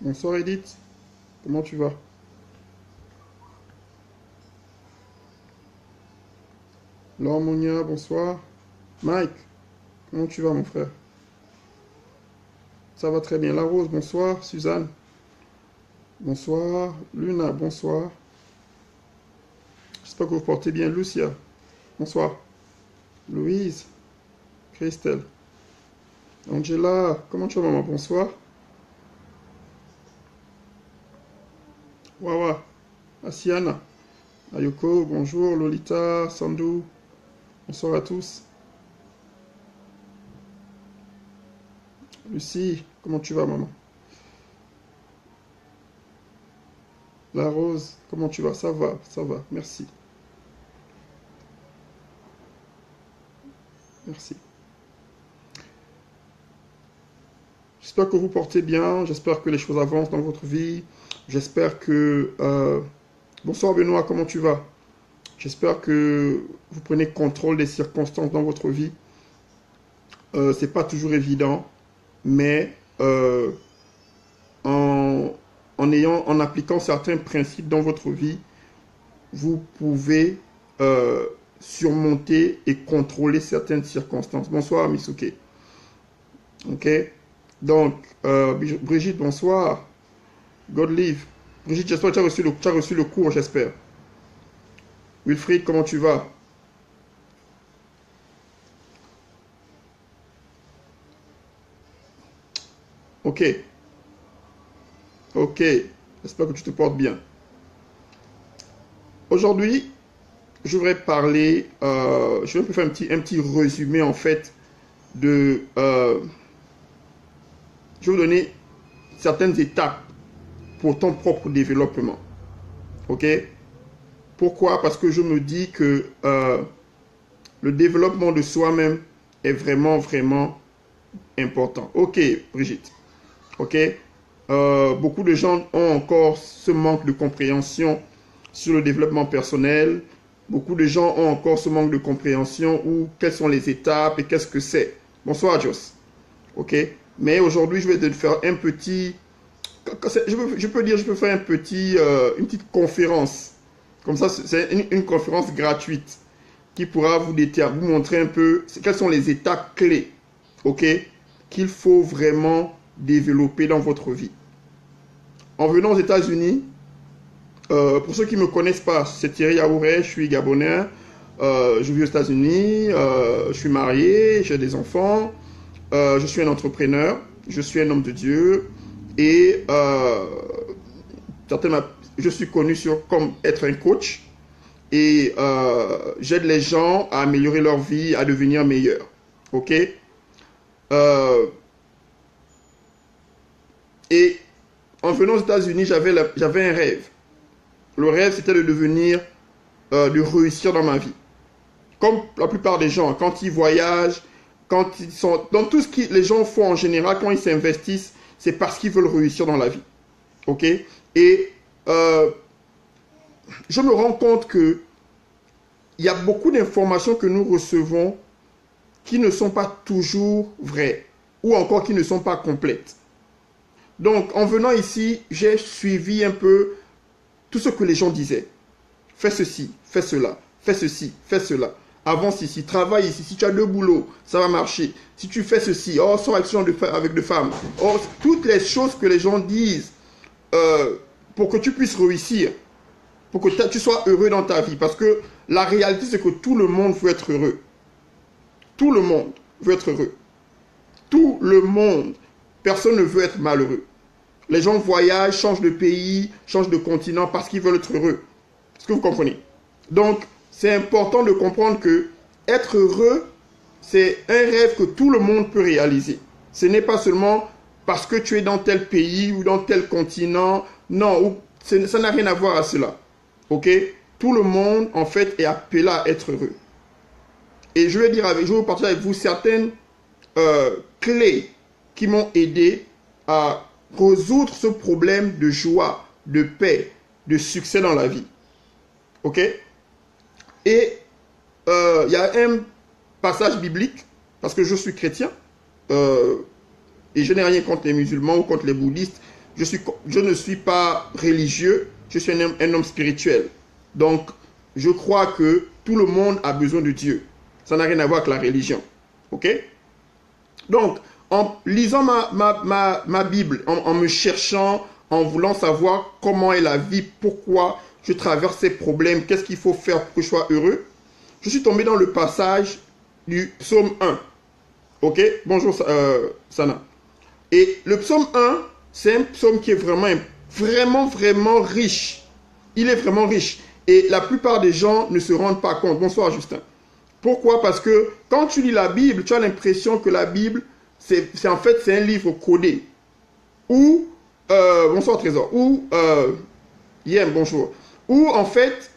Bonsoir Edith, comment tu vas? Laure Monia, bonsoir. Mike, comment tu vas mon frère? Ça va très bien. La Rose, bonsoir. Suzanne, bonsoir. Luna, bonsoir. J'espère que vous portez bien. Lucia, bonsoir. Louise, Christelle, Angela, comment tu vas maman? Bonsoir. Wawa, Asiana, Ayoko, bonjour. Lolita, Sandou, bonsoir à tous. Lucie, comment tu vas maman? La Rose, comment tu vas? Ça va, merci. Merci. J'espère que vous portez bien, j'espère que les choses avancent dans votre vie. J'espère que... Bonsoir Benoît, comment tu vas? J'espère que vous prenez contrôle des circonstances dans votre vie. C'est pas toujours évident, mais en appliquant certains principes dans votre vie, vous pouvez surmonter et contrôler certaines circonstances. Bonsoir Misuke. Ok? Donc, Brigitte, bonsoir. God live. Brigitte, j'espère que tu as reçu le cours, j'espère. Wilfried, comment tu vas? Ok. Ok. J'espère que tu te portes bien. Aujourd'hui, je voudrais parler, je vais faire un petit résumé en fait de... je vais vous donner certaines étapes pour ton propre développement. Ok? Pourquoi? Parce que je me dis que le développement de soi-même est vraiment, vraiment important. Ok, Brigitte. Ok? Beaucoup de gens ont encore ce manque de compréhension sur le développement personnel. Beaucoup de gens ont encore ce manque de compréhension ou quelles sont les étapes et qu'est-ce que c'est. Bonsoir, Jos. Ok? Mais aujourd'hui, je vais te faire un petit... Je peux faire une petite conférence. Comme ça, c'est une conférence gratuite qui pourra vous montrer un peu quelles sont les étapes clés, ok, qu'il faut vraiment développer dans votre vie. En venant aux États-Unis, pour ceux qui ne me connaissent pas, c'est Thierry Aouret, je suis gabonais, je vis aux États-Unis, je suis marié, j'ai des enfants, je suis un entrepreneur, je suis un homme de Dieu et je suis connu comme être un coach et j'aide les gens à améliorer leur vie, à devenir meilleurs. Ok? Et en venant aux États-Unis, j'avais un rêve. Le rêve, c'était de réussir dans ma vie. Comme la plupart des gens, quand ils voyagent, quand ils sont... Dans tout ce que les gens font en général, quand ils s'investissent, c'est parce qu'ils veulent réussir dans la vie. Ok? Et je me rends compte que il y a beaucoup d'informations que nous recevons qui ne sont pas toujours vraies ou encore qui ne sont pas complètes. Donc, en venant ici, j'ai suivi un peu tout ce que les gens disaient. Fais ceci, fais cela, fais ceci, fais cela. Avance ici, travaille ici. Si tu as deux boulots, ça va marcher. Si tu fais ceci, oh, sors avec deux femmes. Oh, toutes les choses que les gens disent pour que tu puisses réussir, pour que tu sois heureux dans ta vie. Parce que la réalité, c'est que tout le monde veut être heureux. Tout le monde veut être heureux. Tout le monde. Personne ne veut être malheureux. Les gens voyagent, changent de pays, changent de continent parce qu'ils veulent être heureux. Est-ce que vous comprenez? Donc, c'est important de comprendre que être heureux, c'est un rêve que tout le monde peut réaliser. Ce n'est pas seulement parce que tu es dans tel pays ou dans tel continent. Non, ça n'a rien à voir à cela. Ok? Tout le monde, en fait, est appelé à être heureux. Et je vais vous partager avec vous certaines clés qui m'ont aidé à résoudre ce problème de joie, de paix, de succès dans la vie. Ok? Et il y a un passage biblique, parce que je suis chrétien, et je n'ai rien contre les musulmans ou contre les bouddhistes, je ne suis pas religieux, je suis un homme spirituel. Donc, je crois que tout le monde a besoin de Dieu. Ça n'a rien à voir avec la religion. Ok? Donc, en lisant ma Bible, en me cherchant, en voulant savoir comment est la vie, pourquoi je traverse ces problèmes, qu'est-ce qu'il faut faire pour que je sois heureux, je suis tombé dans le passage du psaume 1. Ok? Bonjour Sana. Et le psaume 1, c'est un psaume qui est vraiment riche. Il est vraiment riche. Et la plupart des gens ne se rendent pas compte. Bonsoir Justin. Pourquoi? Parce que quand tu lis la Bible, tu as l'impression que la Bible, c'est un livre codé. Ou, bonsoir Trésor, ou, Yem, bonjour. Ou en fait,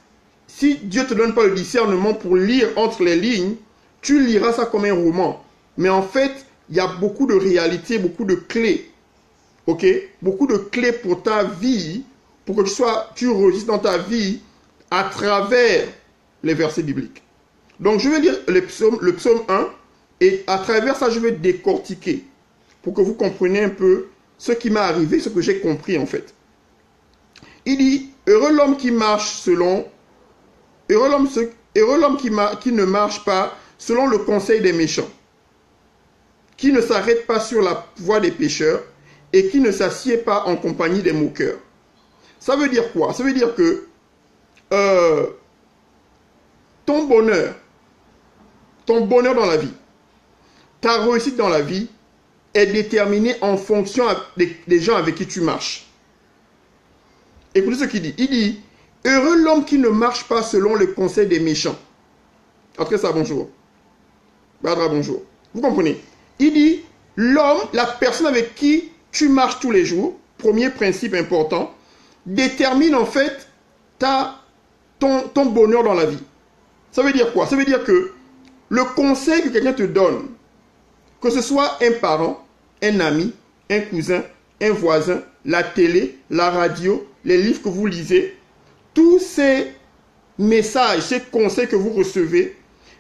si Dieu ne te donne pas le discernement pour lire entre les lignes, tu liras ça comme un roman. Mais en fait, il y a beaucoup de réalités, beaucoup de clés. Ok? Beaucoup de clés pour ta vie, pour que tu réussisses dans ta vie à travers les versets bibliques. Donc, je vais lire le psaume 1 et à travers ça, je vais décortiquer pour que vous compreniez un peu ce qui m'est arrivé, ce que j'ai compris en fait. Il dit, heureux l'homme qui marche selon, heureux l'homme qui ne marche pas selon le conseil des méchants, qui ne s'arrête pas sur la voie des pécheurs et qui ne s'assied pas en compagnie des moqueurs. Ça veut dire quoi? Ça veut dire que ton bonheur dans la vie, ta réussite dans la vie est déterminée en fonction des gens avec qui tu marches. Écoutez ce qu'il dit. Il dit, heureux l'homme qui ne marche pas selon le conseil des méchants. Après ça, bonjour. Badra, bonjour. Vous comprenez? Il dit, l'homme, la personne avec qui tu marches tous les jours, premier principe important, détermine en fait ton bonheur dans la vie. Ça veut dire quoi? Ça veut dire que le conseil que quelqu'un te donne, que ce soit un parent, un ami, un cousin, un voisin, la télé, la radio, les livres que vous lisez, tous ces messages, ces conseils que vous recevez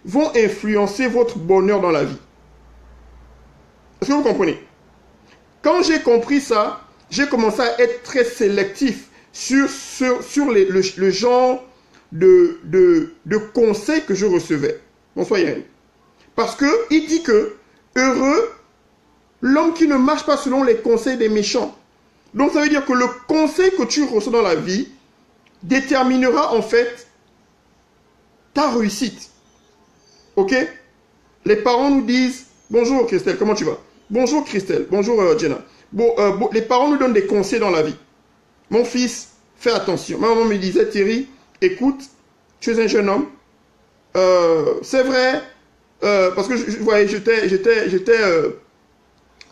vont influencer votre bonheur dans la vie. Est-ce que vous comprenez? Quand j'ai compris ça, j'ai commencé à être très sélectif sur le genre de conseils que je recevais. Bonsoir Irène. Parce qu'il dit que heureux l'homme qui ne marche pas selon les conseils des méchants. Donc ça veut dire que le conseil que tu reçois dans la vie déterminera en fait ta réussite. Ok? Les parents nous disent, bonjour Christelle, comment tu vas? Bonjour Christelle, bonjour Jenna. Les parents nous donnent des conseils dans la vie. Mon fils, fais attention. Ma maman me disait, Thierry, écoute, tu es un jeune homme. C'est vrai, parce que vous voyez,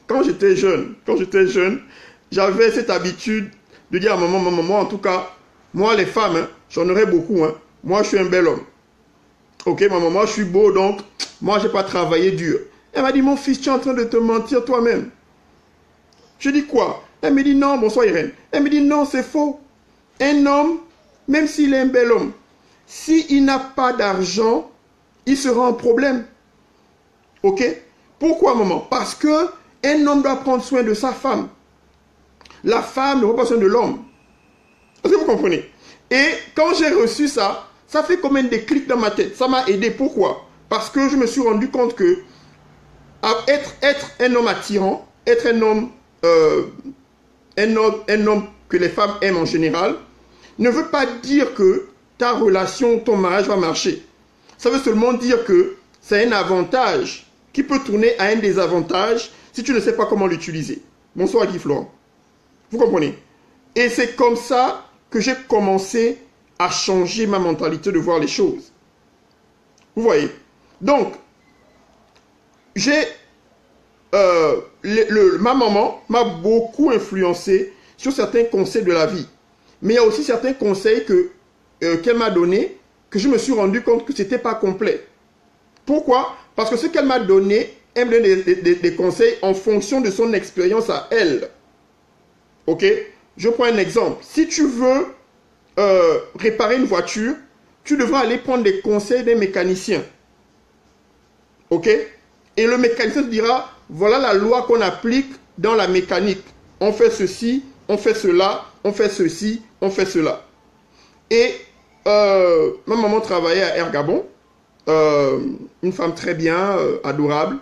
quand j'étais jeune, j'avais cette habitude de dire à maman, en tout cas, moi les femmes, hein, j'en aurais beaucoup. Hein. Moi, je suis un bel homme. Ok, maman, moi je suis beau, donc moi, je n'ai pas travaillé dur. Elle m'a dit, mon fils, tu es en train de te mentir toi-même. Je dis quoi? Elle me dit, non, bonsoir Irène. Elle me dit, non, c'est faux. Un homme, même s'il est un bel homme, s'il n'a pas d'argent, il sera en problème. Ok? Pourquoi, maman? Parce que un homme doit prendre soin de sa femme. La femme ne prend pas soin de l'homme. Est-ce que vous comprenez? Et quand j'ai reçu ça, ça fait comme un déclic dans ma tête. Ça m'a aidé. Pourquoi? Parce que je me suis rendu compte que être un homme attirant, être un homme que les femmes aiment en général, ne veut pas dire que ta relation, ton mariage va marcher. Ça veut seulement dire que c'est un avantage qui peut tourner à un désavantage si tu ne sais pas comment l'utiliser. Bonsoir Guy Florent. Vous comprenez? Et c'est comme ça que j'ai commencé à changer ma mentalité de voir les choses. Vous voyez? Donc, ma maman m'a beaucoup influencé sur certains conseils de la vie. Mais il y a aussi certains conseils qu'elle m'a donnés que je me suis rendu compte que ce n'était pas complet. Pourquoi? Parce que ce qu'elle m'a donné, elle me donne des conseils en fonction de son expérience à elle. Ok? Je prends un exemple. Si tu veux réparer une voiture, tu devras aller prendre des conseils d'un mécanicien. Ok? Et le mécanicien te dira, voilà la loi qu'on applique dans la mécanique. On fait ceci, on fait cela, on fait ceci, on fait cela. Et ma maman travaillait à Ergabon, une femme très bien, adorable.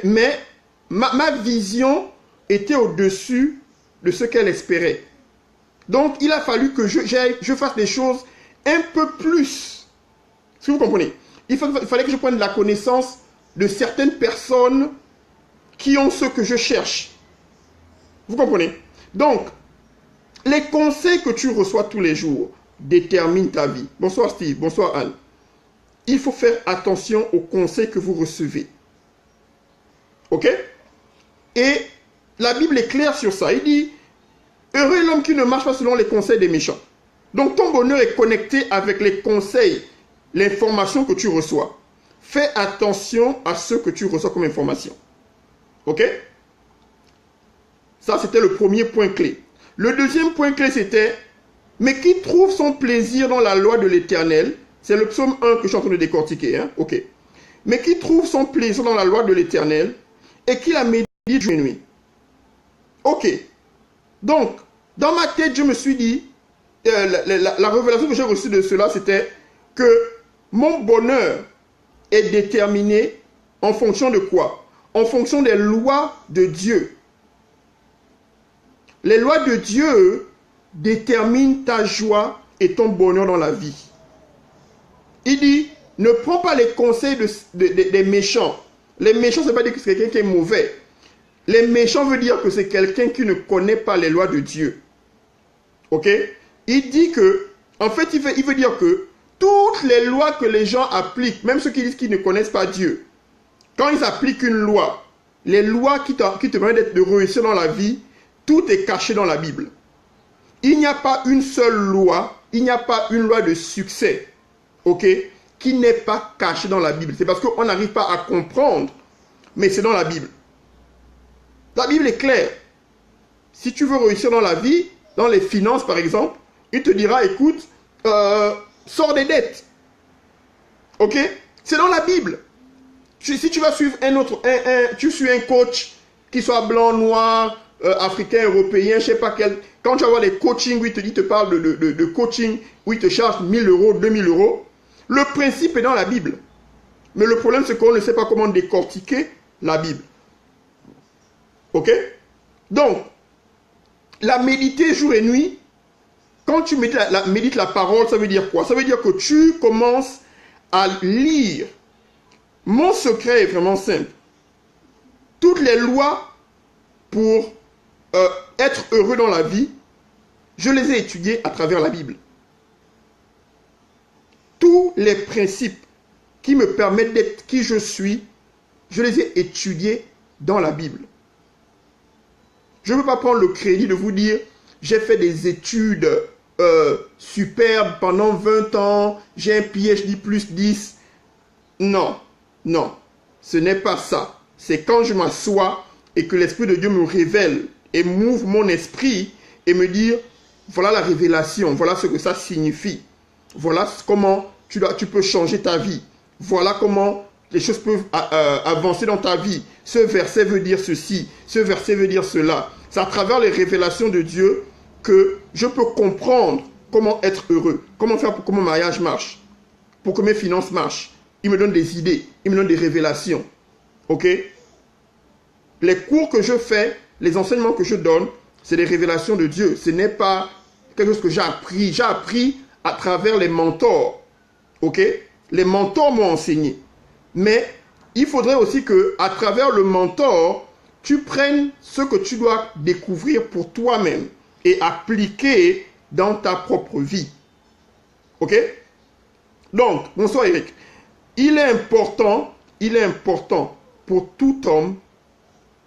Mais ma vision était au-dessus de ce qu'elle espérait. Donc, il a fallu que je fasse des choses un peu plus. Est-ce que vous comprenez? Il fallait que je prenne la connaissance de certaines personnes qui ont ce que je cherche. Vous comprenez? Donc, les conseils que tu reçois tous les jours déterminent ta vie. Bonsoir Steve, bonsoir Anne. Il faut faire attention aux conseils que vous recevez. Ok? Et la Bible est claire sur ça. Il dit, heureux l'homme qui ne marche pas selon les conseils des méchants. Donc ton bonheur est connecté avec les conseils, l'information que tu reçois. Fais attention à ce que tu reçois comme information. Ok? Ça, c'était le premier point clé. Le deuxième point clé, c'était, mais qui trouve son plaisir dans la loi de l'Éternel? C'est le psaume 1 que je suis en train de décortiquer. Hein? Ok. Mais qui trouve son plaisir dans la loi de l'Éternel et qui la médite jour et nuit. Ok. Donc, dans ma tête, je me suis dit, la révélation que j'ai reçue de cela, c'était que mon bonheur est déterminé en fonction de quoi? En fonction des lois de Dieu. Les lois de Dieu déterminent ta joie et ton bonheur dans la vie. Il dit, ne prends pas les conseils des méchants. Les méchants, ça ne veut pas dire que c'est quelqu'un qui est mauvais. Les méchants veut dire que c'est quelqu'un qui ne connaît pas les lois de Dieu. Ok? Il dit que, en fait, il veut dire que toutes les lois que les gens appliquent, même ceux qui disent qu'ils ne connaissent pas Dieu, quand ils appliquent une loi, les lois qui te permettent de réussir dans la vie, tout est caché dans la Bible. Il n'y a pas une seule loi, il n'y a pas une loi de succès, ok, qui n'est pas cachée dans la Bible. C'est parce qu'on n'arrive pas à comprendre, mais c'est dans la Bible. La Bible est claire. Si tu veux réussir dans la vie, dans les finances par exemple, il te dira, écoute, sors des dettes. Ok? C'est dans la Bible. Si tu vas suivre tu suis un coach qui soit blanc, noir, africain, européen, je ne sais pas quel. Quand tu vas voir les coachings où il te parle de coaching, où il te charge 1000 euros, 2000 euros, le principe est dans la Bible. Mais le problème, c'est qu'on ne sait pas comment décortiquer la Bible. Ok? Donc, la méditer jour et nuit, quand tu médites la parole, ça veut dire quoi? Ça veut dire que tu commences à lire. Mon secret est vraiment simple. Toutes les lois pour être heureux dans la vie, je les ai étudiées à travers la Bible. Tous les principes qui me permettent d'être qui je suis, je les ai étudiés dans la Bible. Je ne veux pas prendre le crédit de vous dire, j'ai fait des études superbes pendant 20 ans, j'ai un PhD plus 10. Non, non, ce n'est pas ça. C'est quand je m'assois et que l'Esprit de Dieu me révèle et m'ouvre mon esprit et me dit, voilà la révélation, voilà ce que ça signifie. Voilà comment tu peux changer ta vie. Voilà comment les choses peuvent avancer dans ta vie. Ce verset veut dire ceci, ce verset veut dire cela. C'est à travers les révélations de Dieu que je peux comprendre comment être heureux, comment faire pour que mon mariage marche, pour que mes finances marchent. Il me donne des idées, il me donne des révélations. Ok? Les cours que je fais, les enseignements que je donne, c'est des révélations de Dieu. Ce n'est pas quelque chose que j'ai appris. J'ai appris à travers les mentors. Ok? Les mentors m'ont enseigné. Mais il faudrait aussi que, à travers le mentor, tu prennes ce que tu dois découvrir pour toi-même et appliquer dans ta propre vie. Ok? Donc, bonsoir Eric. Il est important pour tout homme,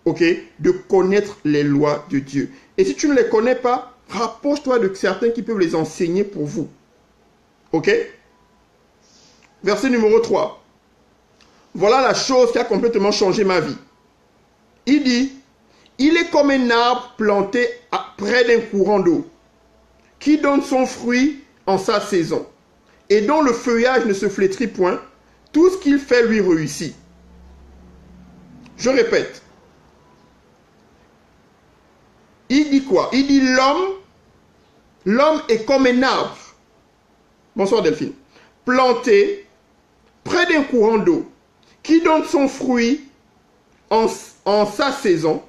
ok, de connaître les lois de Dieu. Et si tu ne les connais pas, rapproche-toi de certains qui peuvent les enseigner pour vous. Ok? Verset numéro 3. Voilà la chose qui a complètement changé ma vie. Il dit, il est comme un arbre planté près d'un courant d'eau, qui donne son fruit en sa saison, et dont le feuillage ne se flétrit point, tout ce qu'il fait lui réussit. Je répète, Il dit quoi? Il dit l'homme est comme un arbre. Bonsoir Delphine. Planté près d'un courant d'eau qui donne son fruit en sa saison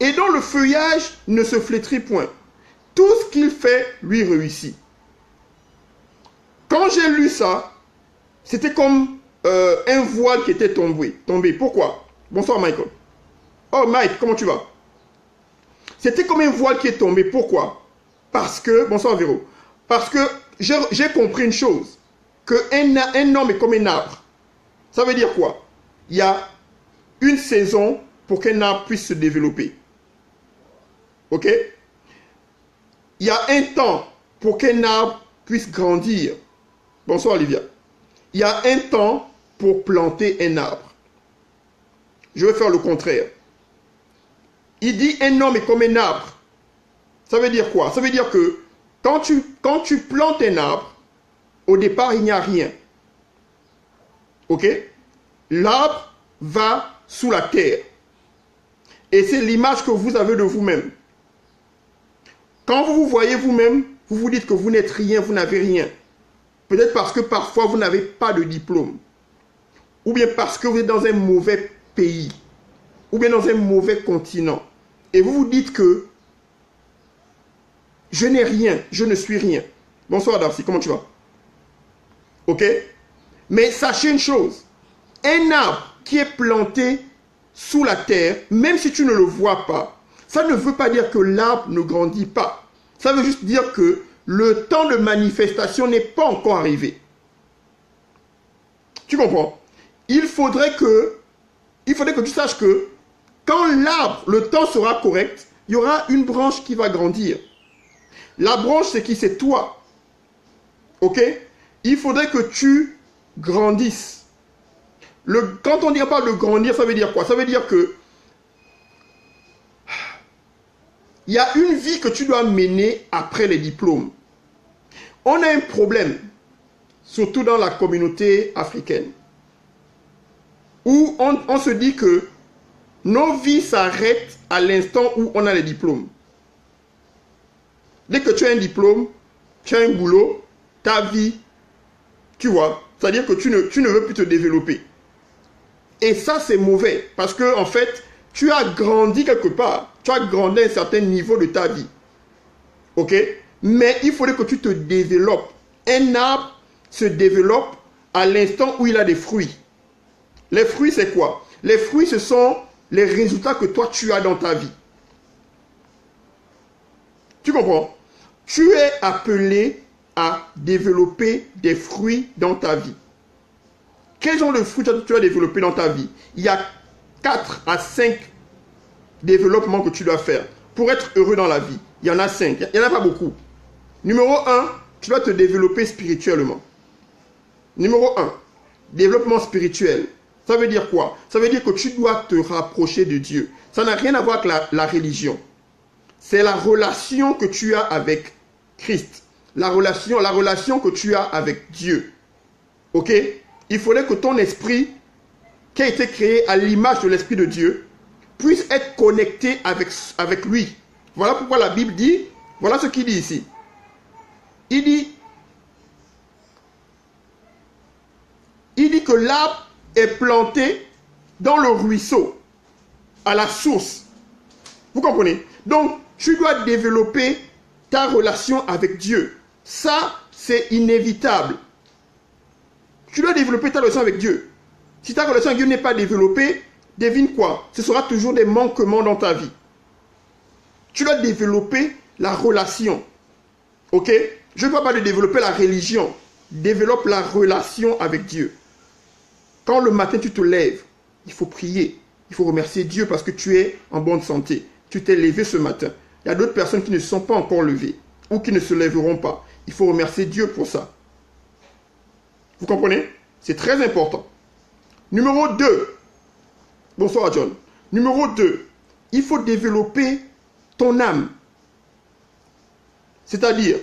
et dont le feuillage ne se flétrit point. Tout ce qu'il fait lui réussit. Quand j'ai lu ça, c'était comme un voile qui était tombé. Pourquoi? Bonsoir Michael. Oh Mike, comment tu vas? C'était comme un voile qui est tombé. Pourquoi? Parce que, bonsoir Véro, parce que j'ai compris une chose, qu'un homme est comme un arbre. Ça veut dire quoi? Il y a une saison pour qu'un arbre puisse se développer. Ok? Il y a un temps pour qu'un arbre puisse grandir. Bonsoir Olivia. Il y a un temps pour planter un arbre. Je vais faire le contraire. Il dit un homme est comme un arbre. Ça veut dire quoi? Ça veut dire que quand tu plantes un arbre, au départ, il n'y a rien. Ok? L'arbre va sous la terre. Et c'est l'image que vous avez de vous-même. Quand vous vous voyez vous-même, vous vous dites que vous n'êtes rien, vous n'avez rien. Peut-être parce que parfois vous n'avez pas de diplôme. Ou bien parce que vous êtes dans un mauvais pays. Ou bien dans un mauvais continent. Et vous vous dites que je n'ai rien, je ne suis rien. Bonsoir Darcy, comment tu vas? Ok? Mais sachez une chose. Un arbre qui est planté sous la terre, même si tu ne le vois pas, ça ne veut pas dire que l'arbre ne grandit pas. Ça veut juste dire que le temps de manifestation n'est pas encore arrivé. Tu comprends? Il faudrait que tu saches que quand l'arbre, le temps sera correct, il y aura une branche qui va grandir. La branche, c'est qui? C'est toi. Ok? Il faudrait que tu grandisses. Quand on parle de grandir, ça veut dire quoi? Ça veut dire que il y a une vie que tu dois mener après les diplômes. On a un problème, surtout dans la communauté africaine, où on se dit que nos vies s'arrêtent à l'instant où on a les diplômes. Dès que tu as un diplôme, tu as un boulot, ta vie, tu vois, c'est-à-dire que tu ne veux plus te développer. Et ça, c'est mauvais, parce que en fait, tu as grandi quelque part, tu as grandi à un certain niveau de ta vie. Ok? Mais il faudrait que tu te développes. Un arbre se développe à l'instant où il a des fruits. Les fruits, c'est quoi? Les fruits, ce sont les résultats que toi, tu as dans ta vie. Tu comprends? Tu es appelé à développer des fruits dans ta vie. Quel genre de fruits tu as développé dans ta vie? Il y a 4 à 5 développements que tu dois faire pour être heureux dans la vie. Il y en a 5. Il n'y en a pas beaucoup. Numéro 1, tu dois te développer spirituellement. Numéro 1, développement spirituel. Ça veut dire quoi? Ça veut dire que tu dois te rapprocher de Dieu. Ça n'a rien à voir avec la religion. C'est la relation que tu as avec Christ. La relation que tu as avec Dieu. Ok? Il faudrait que ton esprit, qui a été créé à l'image de l'Esprit de Dieu, puisse être connecté avec lui. Voilà pourquoi la Bible dit, voilà ce qu'il dit ici. Il dit que l'arbre est planté dans le ruisseau, à la source. Vous comprenez? Donc, tu dois développer ta relation avec Dieu. Ça, c'est inévitable. Tu dois développer ta relation avec Dieu. Si ta relation avec Dieu n'est pas développée, devine quoi? Ce sera toujours des manquements dans ta vie. Tu dois développer la relation. Ok? Je ne parle pas de développer la religion. Développe la relation avec Dieu. Quand le matin tu te lèves, il faut prier. Il faut remercier Dieu parce que tu es en bonne santé. Tu t'es levé ce matin. Il y a d'autres personnes qui ne se sont pas encore levées ou qui ne se lèveront pas. Il faut remercier Dieu pour ça. Vous comprenez? C'est très important. Numéro 2. Bonsoir John. Numéro 2. Il faut développer ton âme. C'est-à-dire,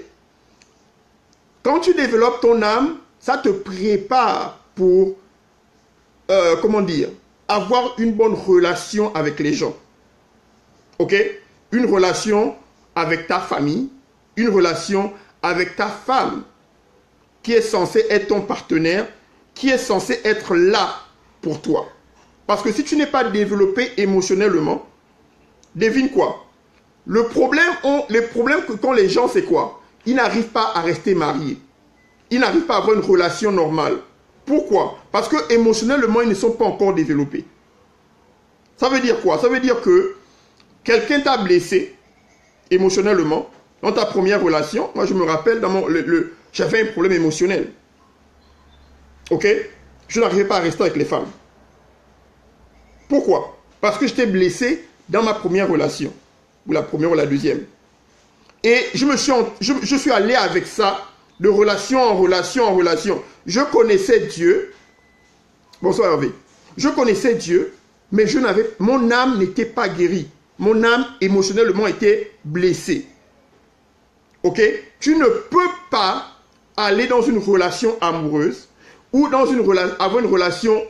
quand tu développes ton âme, ça te prépare pour, avoir une bonne relation avec les gens. Ok? une relation avec ta famille, une relation avec ta femme, qui est censée être ton partenaire, qui est censé être là pour toi. Parce que si tu n'es pas développé émotionnellement, devine quoi? Les problèmes que qu'ont les gens, c'est quoi? Ils n'arrivent pas à rester mariés. Ils n'arrivent pas à avoir une relation normale. Pourquoi? Parce que émotionnellement, ils ne sont pas encore développés. Ça veut dire quoi? Ça veut dire que quelqu'un t'a blessé émotionnellement dans ta première relation. Moi, je me rappelle, j'avais un problème émotionnel. Ok? Je n'arrivais pas à rester avec les femmes. Pourquoi? Parce que j'étais blessé dans ma première relation. Ou la première ou la deuxième. Et je suis allé avec ça de relation en relation en relation. Je connaissais Dieu. Bonsoir Hervé. Je connaissais Dieu, mais mon âme n'était pas guérie. Mon âme émotionnellement était blessée. Ok? Tu ne peux pas aller dans une relation amoureuse ou avoir une relation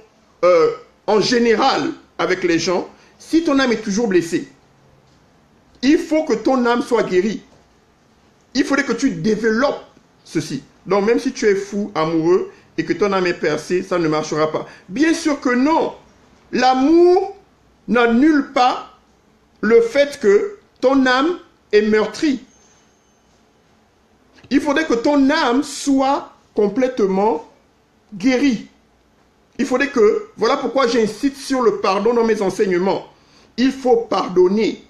en général avec les gens si ton âme est toujours blessée. Il faut que ton âme soit guérie. Il faudrait que tu développes ceci. Donc même si tu es fou, amoureux et que ton âme est percée, ça ne marchera pas. Bien sûr que non. L'amour n'annule pas le fait que ton âme est meurtrie. Il faudrait que ton âme soit complètement guérie. Il faudrait que, voilà pourquoi j'insiste sur le pardon dans mes enseignements. Il faut pardonner.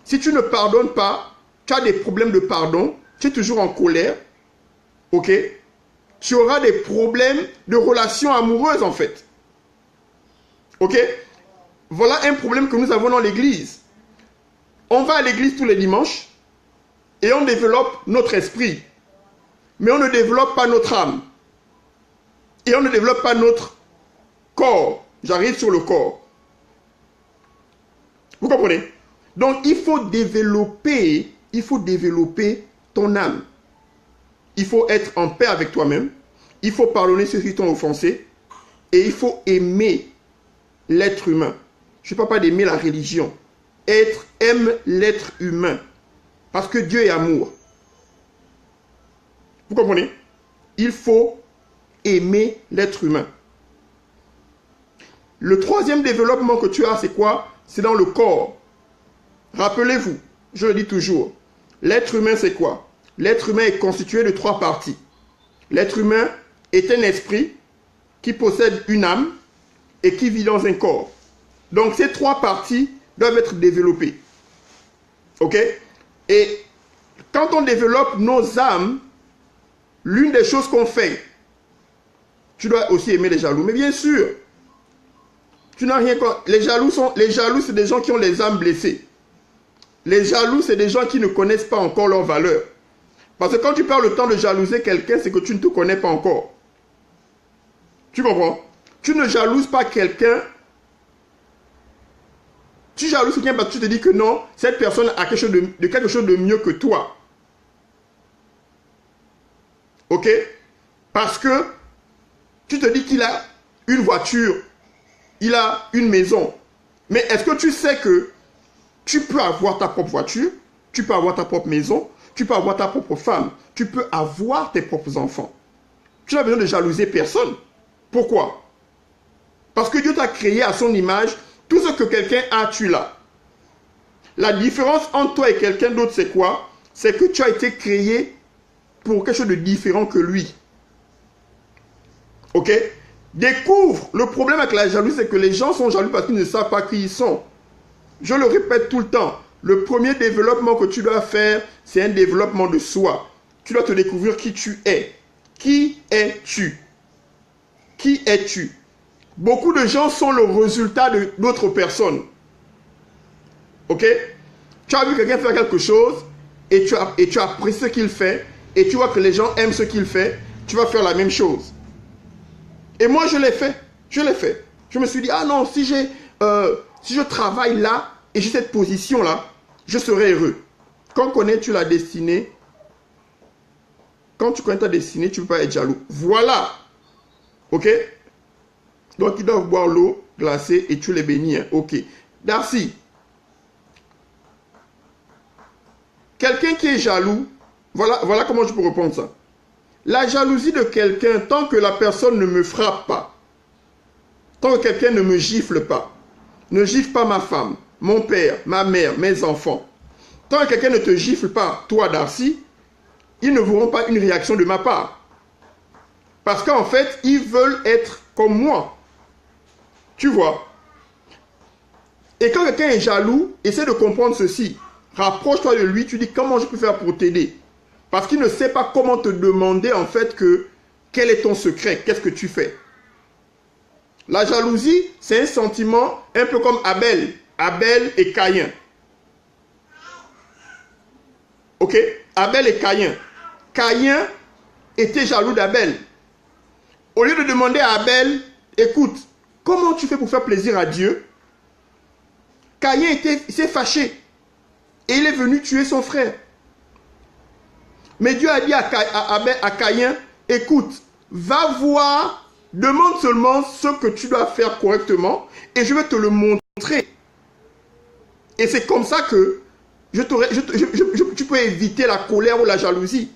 Si tu ne pardonnes pas, tu as des problèmes de pardon, tu es toujours en colère, ok? Tu auras des problèmes de relations amoureuses en fait. Ok? Voilà un problème que nous avons dans l'église. On va à l'église tous les dimanches et on développe notre esprit. Mais on ne développe pas notre âme. Et on ne développe pas notre corps. J'arrive sur le corps. Vous comprenez? Donc il faut développer ton âme. Il faut être en paix avec toi-même. Il faut pardonner ceux qui t'ont offensé. Et il faut aimer l'être humain. Je ne parle pas d'aimer la religion. Aime l'être humain. Parce que Dieu est amour. Vous comprenez? Il faut aimer l'être humain. Le troisième développement que tu as, c'est quoi? C'est dans le corps. Rappelez-vous, je le dis toujours, l'être humain c'est quoi? L'être humain est constitué de 3 parties. L'être humain est un esprit qui possède une âme et qui vit dans un corps. Donc ces 3 parties doivent être développées. Ok? Et quand on développe nos âmes, l'une des choses qu'on fait, tu dois aussi aimer les jaloux. Mais bien sûr, tu n'as rien contre. Les jaloux, c'est des gens qui ont les âmes blessées. Les jaloux, c'est des gens qui ne connaissent pas encore leur valeur. Parce que quand tu perds le temps de jalouser quelqu'un, c'est que tu ne te connais pas encore. Tu comprends? Tu ne jalouses pas quelqu'un. Tu jalouses quelqu'un parce que tu te dis que non, cette personne a quelque chose de mieux que toi. Ok? Parce que tu te dis qu'il a une voiture, il a une maison. Mais est-ce que tu sais que tu peux avoir ta propre voiture, tu peux avoir ta propre maison, tu peux avoir ta propre femme, tu peux avoir tes propres enfants. Tu n'as besoin de jalouser personne. Pourquoi? Parce que Dieu t'a créé à son image. Tout ce que quelqu'un a, tu l'as. La différence entre toi et quelqu'un d'autre, c'est quoi? C'est que tu as été créé pour quelque chose de différent que lui. Ok? Découvre. Le problème avec la jalousie, c'est que les gens sont jaloux parce qu'ils ne savent pas qui ils sont. Je le répète tout le temps. Le premier développement que tu dois faire, c'est un développement de soi. Tu dois te découvrir qui tu es. Qui es-tu? Qui es-tu? Beaucoup de gens sont le résultat d'autres personnes. Ok? Tu as vu quelqu'un faire quelque chose et tu apprécies ce qu'il fait et tu vois que les gens aiment ce qu'il fait, tu vas faire la même chose. Et moi, je l'ai fait. Je l'ai fait. Je me suis dit, ah non, si je travaille là et j'ai cette position-là, je serai heureux. Quand connais-tu la destinée? Quand tu connais ta destinée, tu ne peux pas être jaloux. Voilà. Ok? Donc, ils doivent boire l'eau glacée et tu les bénis. Hein. Ok. Darcy. quelqu'un qui est jaloux, voilà comment je peux répondre ça. La jalousie de quelqu'un, tant que la personne ne me frappe pas, tant que quelqu'un ne me gifle pas, ne gifle pas ma femme, mon père, ma mère, mes enfants, tant que quelqu'un ne te gifle pas, toi Darcy, ils ne verront pas une réaction de ma part. Parce qu'en fait, ils veulent être comme moi. Tu vois? Et quand quelqu'un est jaloux, essaie de comprendre ceci. Rapproche-toi de lui, tu dis comment je peux faire pour t'aider. Parce qu'il ne sait pas comment te demander en fait quel est ton secret, qu'est-ce que tu fais. La jalousie, c'est un sentiment un peu comme Abel et Caïn. Ok? Abel et Caïn. Caïn était jaloux d'Abel. Au lieu de demander à Abel, écoute, comment tu fais pour faire plaisir à Dieu? Caïn s'est fâché et il est venu tuer son frère. Mais Dieu a dit à Caïn, écoute, va voir, demande seulement ce que tu dois faire correctement et je vais te le montrer. Et c'est comme ça que tu peux éviter la colère ou la jalousie.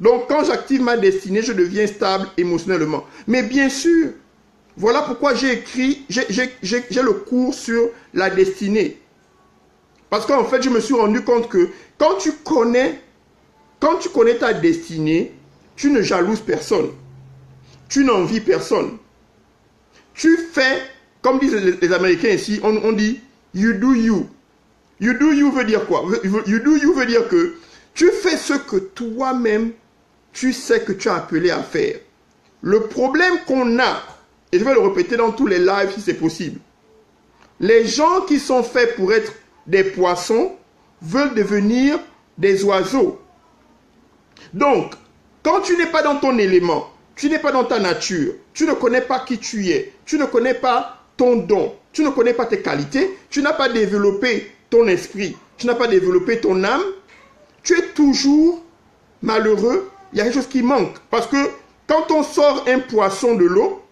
Donc quand j'active ma destinée, je deviens stable émotionnellement. Mais bien sûr, voilà pourquoi j'ai le cours sur la destinée. Parce qu'en fait, je me suis rendu compte que quand tu connais ta destinée, tu ne jalouses personne. Tu n'envies personne. Tu fais, comme disent les Américains ici, on dit « you do you ». « You do you » veut dire quoi? « You do you » veut dire que tu fais ce que toi-même, tu sais que tu as appelé à faire. Le problème qu'on a, et je vais le répéter dans tous les lives si c'est possible, les gens qui sont faits pour être des poissons veulent devenir des oiseaux. Donc, quand tu n'es pas dans ton élément, tu n'es pas dans ta nature, tu ne connais pas qui tu es, tu ne connais pas ton don, tu ne connais pas tes qualités, tu n'as pas développé ton esprit, tu n'as pas développé ton âme, tu es toujours malheureux, il y a quelque chose qui manque. Parce que quand on sort un poisson de l'eau,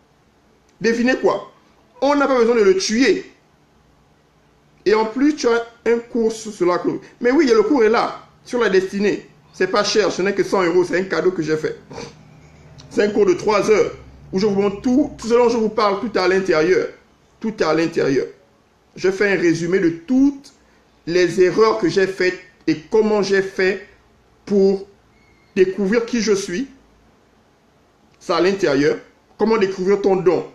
devinez quoi? On n'a pas besoin de le tuer. Et en plus, tu as un cours sur la clause. Mais oui, le cours est là, sur la destinée. C'est pas cher, ce n'est que 100 €, c'est un cadeau que j'ai fait. C'est un cours de 3 heures, où je vous montre tout ce dont je vous parle, tout est à l'intérieur. Tout est à l'intérieur. Je fais un résumé de toutes les erreurs que j'ai faites et comment j'ai fait pour découvrir qui je suis. Ça à l'intérieur. Comment découvrir ton don.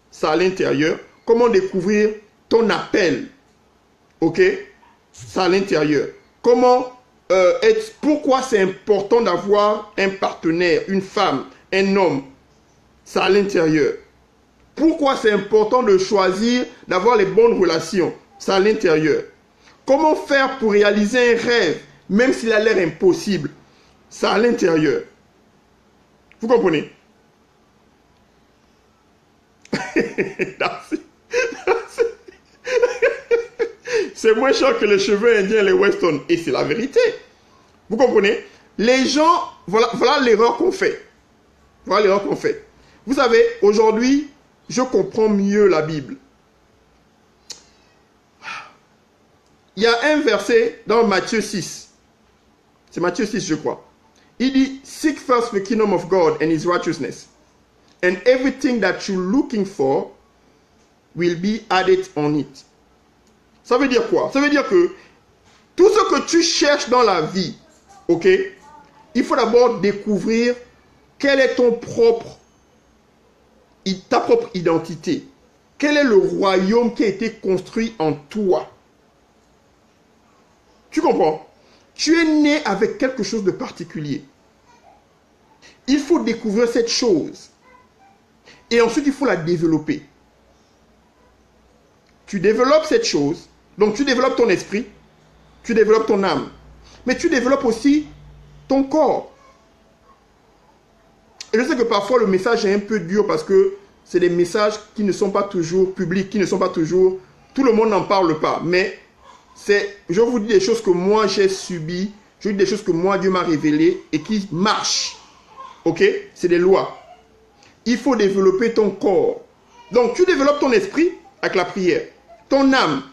Ça à l'intérieur. Comment découvrir ton appel. Ok? Ça à l'intérieur. Comment pourquoi c'est important d'avoir un partenaire, une femme, un homme. Ça à l'intérieur. Pourquoi c'est important de choisir d'avoir les bonnes relations. Ça à l'intérieur. Comment faire pour réaliser un rêve, même s'il a l'air impossible. Ça à l'intérieur. Vous comprenez? C'est moins cher que les cheveux indiens, les Weston. Et c'est la vérité. Vous comprenez? Les gens, voilà l'erreur qu'on fait. Voilà l'erreur qu'on fait. Vous savez, aujourd'hui, je comprends mieux la Bible. Il y a un verset dans Matthieu 6. C'est Matthieu 6, je crois. Il dit, seek first the kingdom of God and his righteousness. And everything that you're looking for will be added on it. Ça veut dire quoi? Ça veut dire que tout ce que tu cherches dans la vie, ok, il faut d'abord découvrir quel est ta propre identité. Quel est le royaume qui a été construit en toi? Tu comprends? Tu es né avec quelque chose de particulier. Il faut découvrir cette chose. Et ensuite, il faut la développer. Tu développes cette chose. Donc, tu développes ton esprit. Tu développes ton âme. Mais tu développes aussi ton corps. Et je sais que parfois, le message est un peu dur parce que c'est des messages qui ne sont pas toujours publics, qui ne sont pas toujours... Tout le monde n'en parle pas. Mais je vous dis des choses que moi, j'ai subies. Je vous dis des choses que moi, Dieu m'a révélées et qui marchent. Ok? C'est des lois. Il faut développer ton corps. Donc, tu développes ton esprit avec la prière. Ton âme.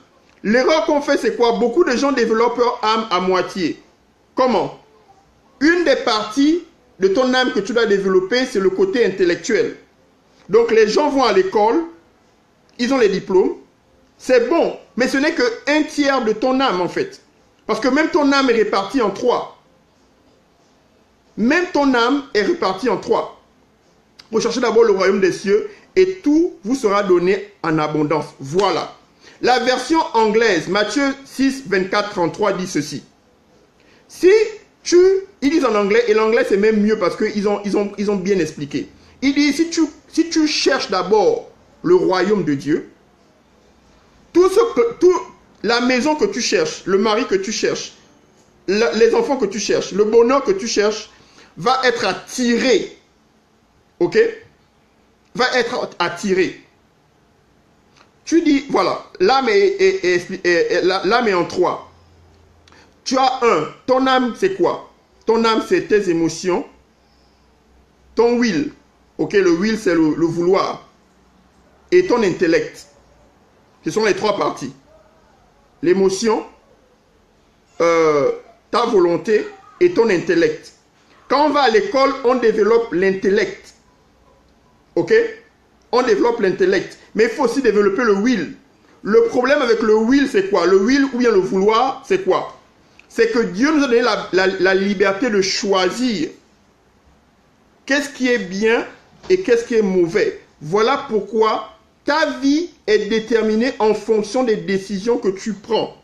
L'erreur qu'on fait, c'est quoi? Beaucoup de gens développent leur âme à moitié. Comment? Une des parties de ton âme que tu dois développer, c'est le côté intellectuel. Donc les gens vont à l'école, ils ont les diplômes, c'est bon, mais ce n'est qu'un tiers de ton âme en fait. Parce que même ton âme est répartie en trois. Même ton âme est répartie en trois. Recherchez d'abord le royaume des cieux et tout vous sera donné en abondance. Voilà. La version anglaise, Matthieu 6, 24, 33 dit ceci. Si ils disent en anglais, et l'anglais c'est même mieux parce qu'ils ont bien expliqué. Il dit, si tu cherches d'abord le royaume de Dieu, la maison que tu cherches, le mari que tu cherches, les enfants que tu cherches, le bonheur que tu cherches, va être attiré. Ok? Va être attiré. Tu dis, voilà, l'âme est en trois. Tu as un, ton âme c'est quoi? Ton âme c'est tes émotions, ton will. Ok, le will c'est le vouloir. Et ton intellect. Ce sont les trois parties. L'émotion, ta volonté et ton intellect. Quand on va à l'école, on développe l'intellect. Ok? On développe l'intellect. Mais il faut aussi développer le will. Le problème avec le will, c'est quoi? Le will ou bien le vouloir, c'est quoi? C'est que Dieu nous a donné la liberté de choisir qu'est-ce qui est bien et qu'est-ce qui est mauvais. Voilà pourquoi ta vie est déterminée en fonction des décisions que tu prends.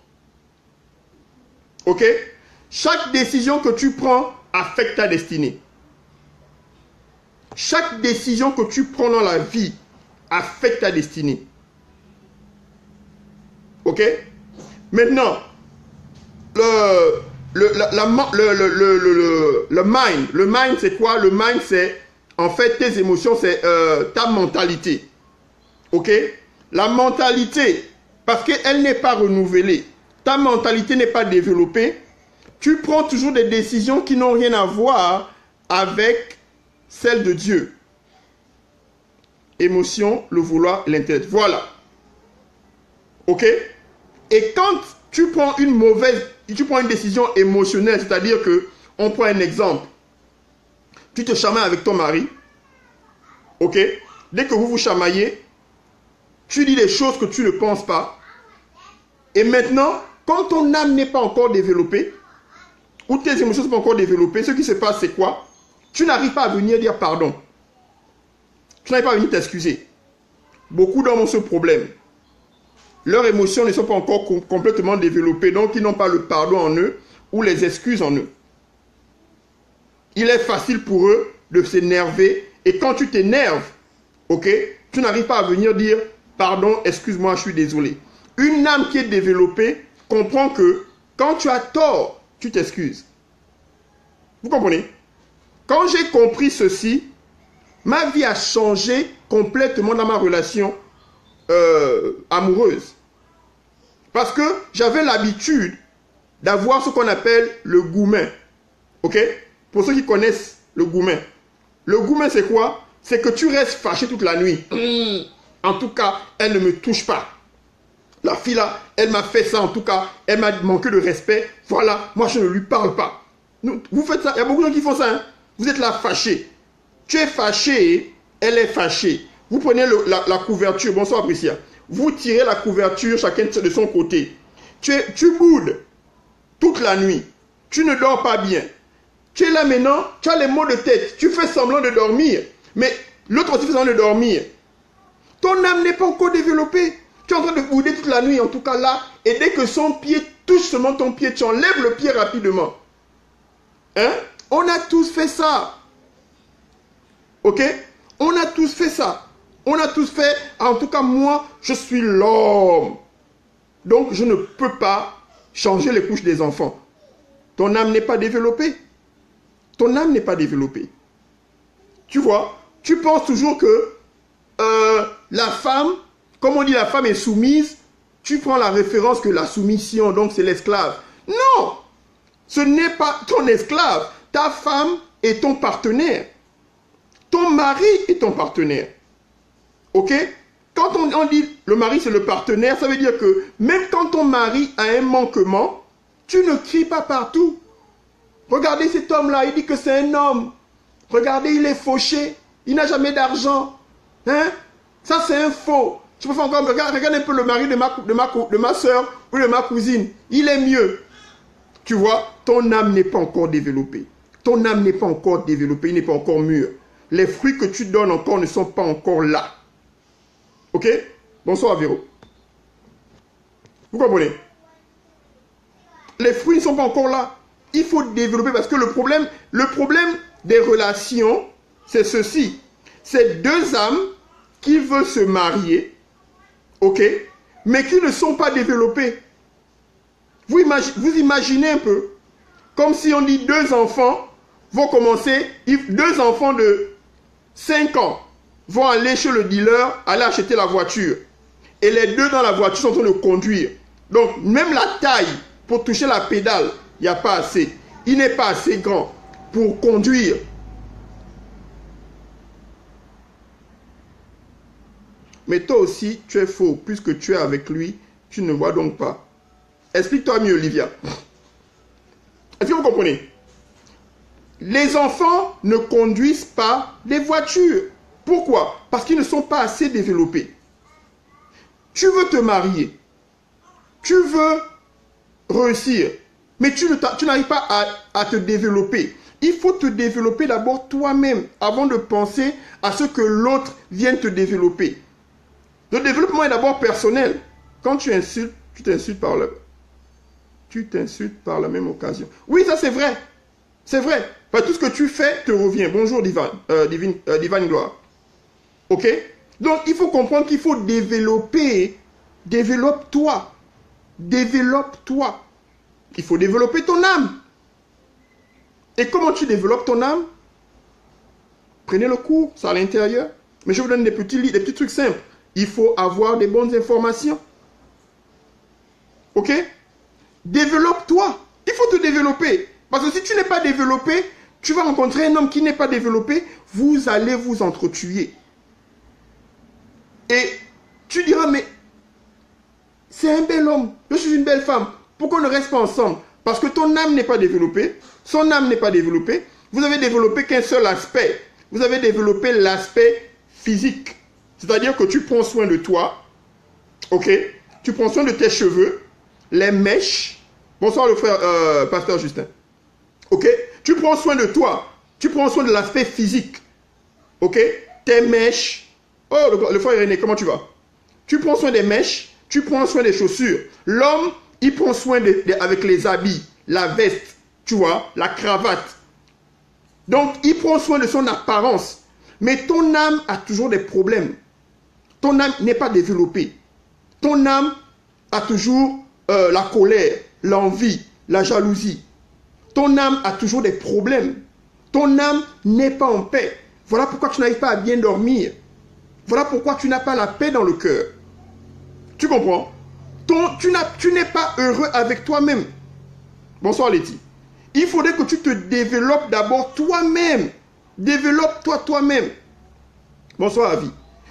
Ok? Chaque décision que tu prends affecte ta destinée. Chaque décision que tu prends dans la vie affecte ta destinée. Ok? Maintenant, le mind c'est quoi? Le mind c'est en fait tes émotions, c'est ta mentalité. Ok? La mentalité, parce qu'elle n'est pas renouvelée, ta mentalité n'est pas développée, tu prends toujours des décisions qui n'ont rien à voir avec celle de Dieu. Émotion, le vouloir, l'intellect. Voilà. Ok? Et quand tu prends une décision émotionnelle, c'est-à-dire que, on prend un exemple, tu te chamailles avec ton mari, ok? Dès que vous vous chamaillez, tu dis des choses que tu ne penses pas. Et maintenant, quand ton âme n'est pas encore développée, ou tes émotions ne sont pas encore développées, ce qui se passe, c'est quoi? Tu n'arrives pas à venir dire pardon. Tu n'arrives pas à venir t'excuser. Beaucoup d'hommes ont ce problème. Leurs émotions ne sont pas encore complètement développées, donc ils n'ont pas le pardon en eux ou les excuses en eux. Il est facile pour eux de s'énerver et quand tu t'énerves, ok, tu n'arrives pas à venir dire pardon, excuse-moi, je suis désolé. Une âme qui est développée comprend que quand tu as tort, tu t'excuses. Vous comprenez? Quand j'ai compris ceci, ma vie a changé complètement dans ma relation amoureuse. Parce que j'avais l'habitude d'avoir ce qu'on appelle le goumen. Ok? Pour ceux qui connaissent le goumen. Le goumen, c'est quoi? C'est que tu restes fâché toute la nuit. En tout cas, elle ne me touche pas. La fille là, elle m'a fait ça en tout cas. Elle m'a manqué de respect. Voilà, moi je ne lui parle pas. Vous faites ça. Il y a beaucoup de gens qui font ça. Hein? Vous êtes là fâché. Tu es fâché, elle est fâchée. Vous prenez la couverture. Bonsoir Priscilla. Vous tirez la couverture chacun de son côté. Tu boudes toute la nuit. Tu ne dors pas bien. Tu es là maintenant, tu as les maux de tête. Tu fais semblant de dormir. Mais l'autre aussi fait semblant de dormir. Ton âme n'est pas encore développée. Tu es en train de bouder toute la nuit, en tout cas là. Et dès que son pied touche seulement ton pied, tu enlèves le pied rapidement. Hein? On a tous fait ça. Ok? On a tous fait ça. On a tous fait, en tout cas moi, je suis l'homme. Donc je ne peux pas changer les couches des enfants. Ton âme n'est pas développée. Ton âme n'est pas développée. Tu vois, tu penses toujours que la femme, comme on dit la femme est soumise, tu prends la référence que la soumission, donc c'est l'esclave. Non! Ce n'est pas ton esclave. Ta femme est ton partenaire. Ton mari est ton partenaire. Ok? quand on dit le mari c'est le partenaire, ça veut dire que même quand ton mari a un manquement, tu ne cries pas partout. Regardez cet homme-là, il dit que c'est un homme. Regardez, il est fauché. Il n'a jamais d'argent. Hein? Ça, c'est un faux. Tu peux faire encore, regarde un peu le mari de ma soeur ou de ma cousine. Il est mieux. Tu vois, ton âme n'est pas encore développée. Ton âme n'est pas encore développée, il n'est pas encore mûr. Les fruits que tu donnes encore ne sont pas encore là. Ok? Bonsoir Véro. Vous comprenez? Les fruits ne sont pas encore là. Il faut développer parce que le problème des relations, c'est ceci. C'est deux âmes qui veulent se marier, ok, mais qui ne sont pas développées. Vous imaginez un peu, comme si on dit deux enfants vont commencer, deux enfants de 5 ans vont aller chez le dealer, aller acheter la voiture. Et les deux dans la voiture sont en train de conduire. Donc, même la taille pour toucher la pédale, il n'y a pas assez. Il n'est pas assez grand pour conduire. Mais toi aussi, tu es faux. Puisque tu es avec lui, tu ne vois donc pas. Explique-toi mieux, Olivia. Est-ce que vous comprenez? Les enfants ne conduisent pas les voitures. Pourquoi? Parce qu'ils ne sont pas assez développés. Tu veux te marier. Tu veux réussir. Mais tu n'arrives pas à te développer. Il faut te développer d'abord toi-même avant de penser à ce que l'autre vienne te développer. Le développement est d'abord personnel. Quand tu insultes, tu t'insultes par la même occasion. Oui, ça c'est vrai. C'est vrai. Enfin, tout ce que tu fais te revient. Bonjour Divine Gloire. Ok? Donc il faut comprendre qu'il faut développer. Développe-toi. Développe-toi. Il faut développer ton âme. Et comment tu développes ton âme? Prenez le cours, c'est à l'intérieur. Mais je vous donne des petits trucs simples. Il faut avoir des bonnes informations. Ok? Développe-toi. Il faut te développer. Parce que si tu n'es pas développé, tu vas rencontrer un homme qui n'est pas développé, vous allez vous entretuer. Et tu diras, mais c'est un bel homme, je suis une belle femme. Pourquoi on ne reste pas ensemble? Parce que ton âme n'est pas développée, son âme n'est pas développée. Vous avez développé qu'un seul aspect. Vous avez développé l'aspect physique. C'est-à-dire que tu prends soin de toi, ok? Tu prends soin de tes cheveux, les mèches. Bonsoir le frère pasteur Justin. Ok? Tu prends soin de toi. Tu prends soin de l'aspect physique. Ok? Tes mèches. Oh, le frère Irénée, comment tu vas? Tu prends soin des mèches. Tu prends soin des chaussures. L'homme, il prend soin avec les habits, la veste, tu vois, la cravate. Donc, il prend soin de son apparence. Mais ton âme a toujours des problèmes. Ton âme n'est pas développée. Ton âme a toujours la colère, l'envie, la jalousie. Ton âme a toujours des problèmes. Ton âme n'est pas en paix. Voilà pourquoi tu n'arrives pas à bien dormir. Voilà pourquoi tu n'as pas la paix dans le cœur. Tu comprends? Tu n'es pas heureux avec toi-même. Bonsoir Letty. Il faudrait que tu te développes d'abord toi-même. Développe-toi toi-même. Bonsoir Avi.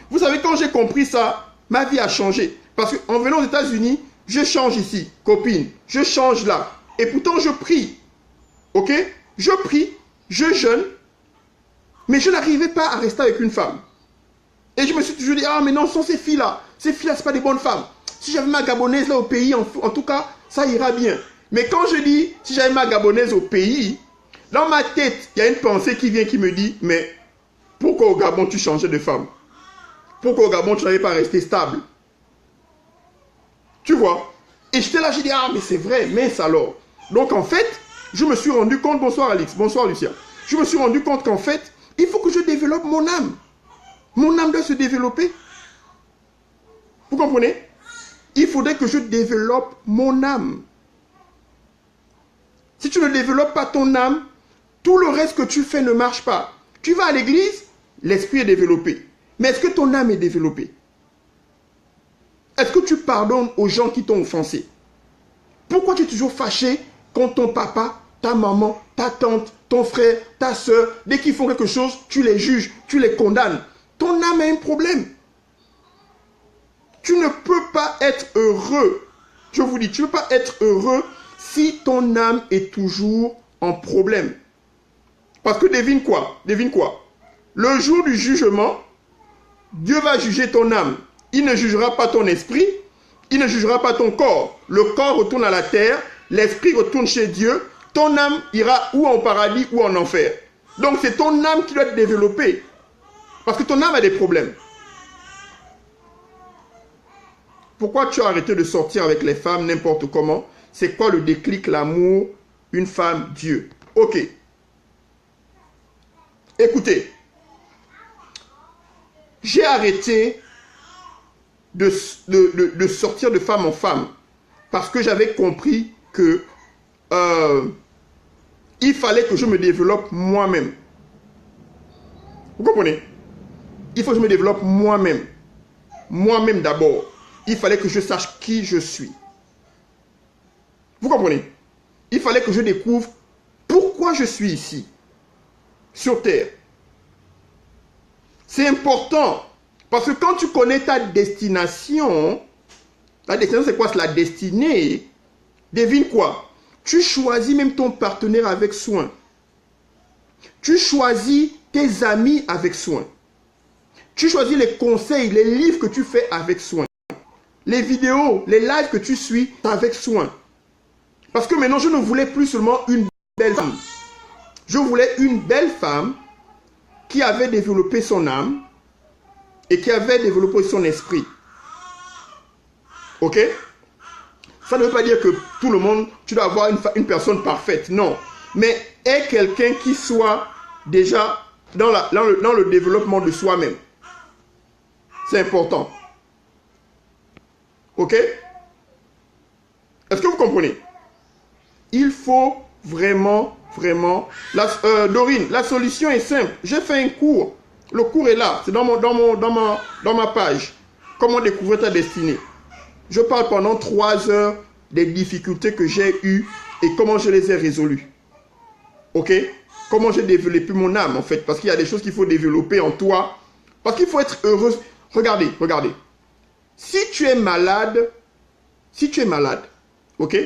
Vous savez, quand j'ai compris ça, ma vie a changé. Parce qu'en venant aux États-Unis, je change ici, copine. Je change là. Et pourtant, je prie. Ok? Je prie, je jeûne. Mais je n'arrivais pas à rester avec une femme. Et je me suis toujours dit, ah mais non, ce sont ces filles-là. Ces filles-là, ce ne sont pas des bonnes femmes. Si j'avais ma gabonaise là au pays, en tout cas, ça ira bien. Mais quand je dis, si j'avais ma gabonaise au pays, dans ma tête, il y a une pensée qui vient qui me dit, mais pourquoi au Gabon tu changeais de femme? Pourquoi au Gabon tu n'avais pas resté stable? Tu vois? Et j'étais là, j'ai dit, ah mais c'est vrai, mince alors. Donc en fait, je me suis rendu compte, bonsoir Alix, bonsoir Lucien. Je me suis rendu compte qu'en fait, il faut que je développe mon âme. Mon âme doit se développer. Vous comprenez? Il faudrait que je développe mon âme. Si tu ne développes pas ton âme, tout le reste que tu fais ne marche pas. Tu vas à l'église, l'esprit est développé. Mais est-ce que ton âme est développée? Est-ce que tu pardonnes aux gens qui t'ont offensé? Pourquoi tu es toujours fâché quand ton papa, ta maman, ta tante, ton frère, ta soeur, dès qu'ils font quelque chose, tu les juges, tu les condamnes? Ton âme a un problème. Tu ne peux pas être heureux. Je vous dis, tu ne peux pas être heureux si ton âme est toujours en problème. Parce que devine quoi? Devine quoi? Le jour du jugement, Dieu va juger ton âme. Il ne jugera pas ton esprit, il ne jugera pas ton corps. Le corps retourne à la terre, l'esprit retourne chez Dieu. Ton âme ira ou en paradis ou en enfer. Donc c'est ton âme qui doit être développée. Parce que ton âme a des problèmes. Pourquoi tu as arrêté de sortir avec les femmes n'importe comment? C'est quoi le déclic, l'amour, une femme, Dieu? Ok. Écoutez. J'ai arrêté de sortir de femme en femme. Parce que j'avais compris que il fallait que je me développe moi-même. Vous comprenez? Il faut que je me développe moi-même. Moi-même d'abord. Il fallait que je sache qui je suis. Vous comprenez? Il fallait que je découvre pourquoi je suis ici, sur Terre. C'est important. Parce que quand tu connais ta destination, la destination c'est quoi? C'est la destinée. Devine quoi? Tu choisis même ton partenaire avec soin. Tu choisis tes amis avec soin. Tu choisis les conseils, les livres que tu fais avec soin. Les vidéos, les lives que tu suis avec soin. Parce que maintenant, je ne voulais plus seulement une belle femme. Je voulais une belle femme qui avait développé son âme et qui avait développé son esprit. Ok? Ça ne veut pas dire que tout le monde, tu dois avoir une personne parfaite. Non. Mais est quelqu'un qui soit déjà dans le développement de soi-même. C'est important. Ok? Est-ce que vous comprenez? Il faut vraiment... Dorine, la solution est simple. J'ai fait un cours. Le cours est là. C'est dans ma page. Comment découvrir ta destinée. Je parle pendant 3 heures des difficultés que j'ai eues et comment je les ai résolues. Ok? Comment j'ai développé mon âme en fait. Parce qu'il y a des choses qu'il faut développer en toi. Parce qu'il faut être heureux. Regardez. Si tu es malade, ok?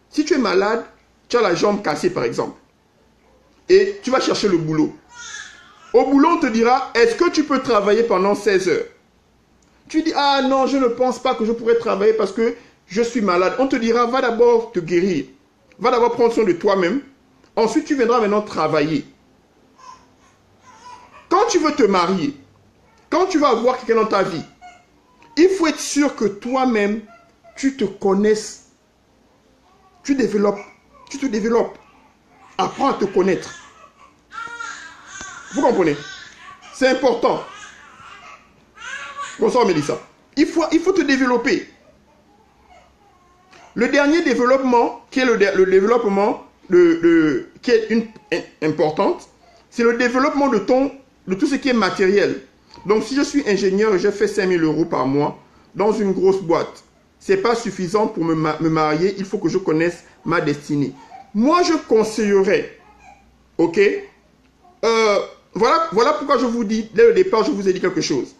Si tu es malade, tu as la jambe cassée par exemple. Et tu vas chercher le boulot. Au boulot, on te dira, est-ce que tu peux travailler pendant 16 heures? Tu dis, ah non, je ne pense pas que je pourrais travailler parce que je suis malade. On te dira, va d'abord te guérir. Va d'abord prendre soin de toi-même. Ensuite, tu viendras maintenant travailler. Quand tu veux te marier, quand tu vas avoir quelqu'un dans ta vie, il faut être sûr que toi-même, tu te connaisses. Tu te développes. Apprends à te connaître. Vous comprenez? C'est important. Bonsoir Mélissa. Il faut te développer. Le dernier développement, qui est le développement qui est importante, c'est le développement de tout ce qui est matériel. Donc si je suis ingénieur et je fais 5 000 € par mois dans une grosse boîte, ce n'est pas suffisant pour me marier, il faut que je connaisse ma destinée. Moi je conseillerais, ok, voilà pourquoi je vous dis, dès le départ, je vous ai dit quelque chose.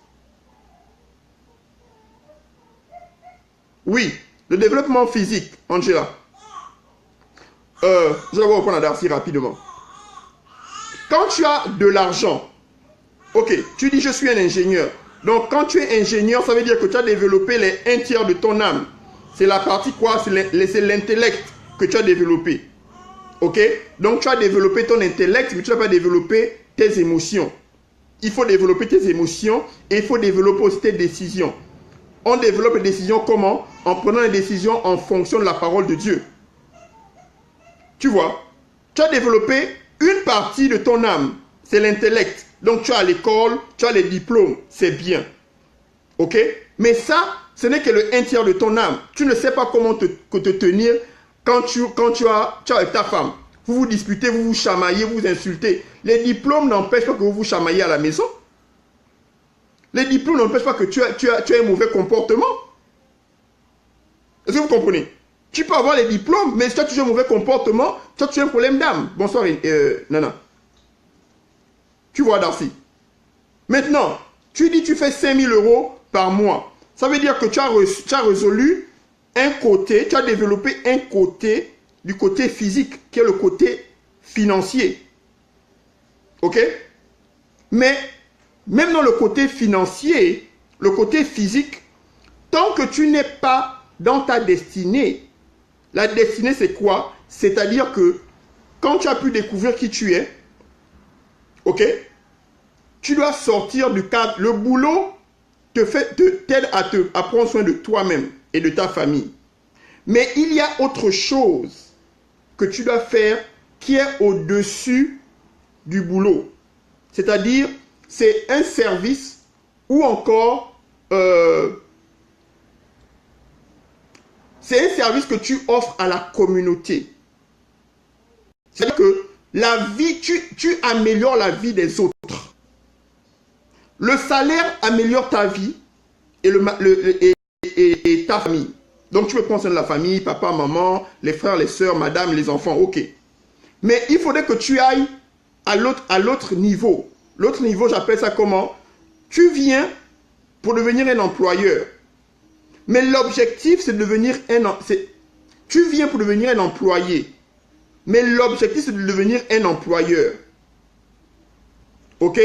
Oui, le développement physique, Angela. Je vais reprendre à Darcy rapidement. Quand tu as de l'argent, ok, tu dis je suis un ingénieur. Donc quand tu es ingénieur, ça veut dire que tu as développé les 1/3 de ton âme. C'est la partie quoi? C'est l'intellect que tu as développé. Ok? Donc tu as développé ton intellect, mais tu n'as pas développé tes émotions. Il faut développer tes émotions et il faut développer aussi tes décisions. On développe les décisions comment? En prenant les décisions en fonction de la parole de Dieu. Tu vois? Tu as développé une partie de ton âme. C'est l'intellect. Donc tu as l'école, tu as les diplômes. C'est bien. Ok? Mais ça, ce n'est que le 1/3 de ton âme. Tu ne sais pas comment te tenir quand tu es avec ta femme. Vous vous disputez, vous vous chamaillez, vous vous insultez. Les diplômes n'empêchent pas que vous vous chamaillez à la maison. Les diplômes n'empêchent pas que tu aies un mauvais comportement. Est-ce que vous comprenez? Tu peux avoir les diplômes, mais si tu as toujours un mauvais comportement, tu as un problème d'âme. Bonsoir, Nana. Tu vois, Darcy. Maintenant, tu dis tu fais 5 000 € par mois. Ça veut dire que tu as résolu un côté, tu as développé un côté du côté physique, qui est le côté financier. Ok? Mais même dans le côté financier, le côté physique, tant que tu n'es pas dans ta destinée, la destinée c'est quoi? C'est-à-dire que quand tu as pu découvrir qui tu es, ok? Tu dois sortir du cadre. Le boulot t'aide à prendre soin de toi-même et de ta famille. Mais il y a autre chose que tu dois faire qui est au-dessus du boulot. C'est-à-dire, c'est un service ou encore c'est un service que tu offres à la communauté. C'est-à-dire que la vie, tu améliores la vie des autres. Le salaire améliore ta vie et ta famille. Donc tu peux prendre soin de la famille, papa, maman, les frères, les sœurs, madame, les enfants, ok. Mais il faudrait que tu ailles à l'autre niveau. L'autre niveau, j'appelle ça comment? Tu viens pour devenir un employeur. Mais l'objectif, c'est de devenir tu viens pour devenir un employé. Mais l'objectif, c'est de devenir un employeur. Ok?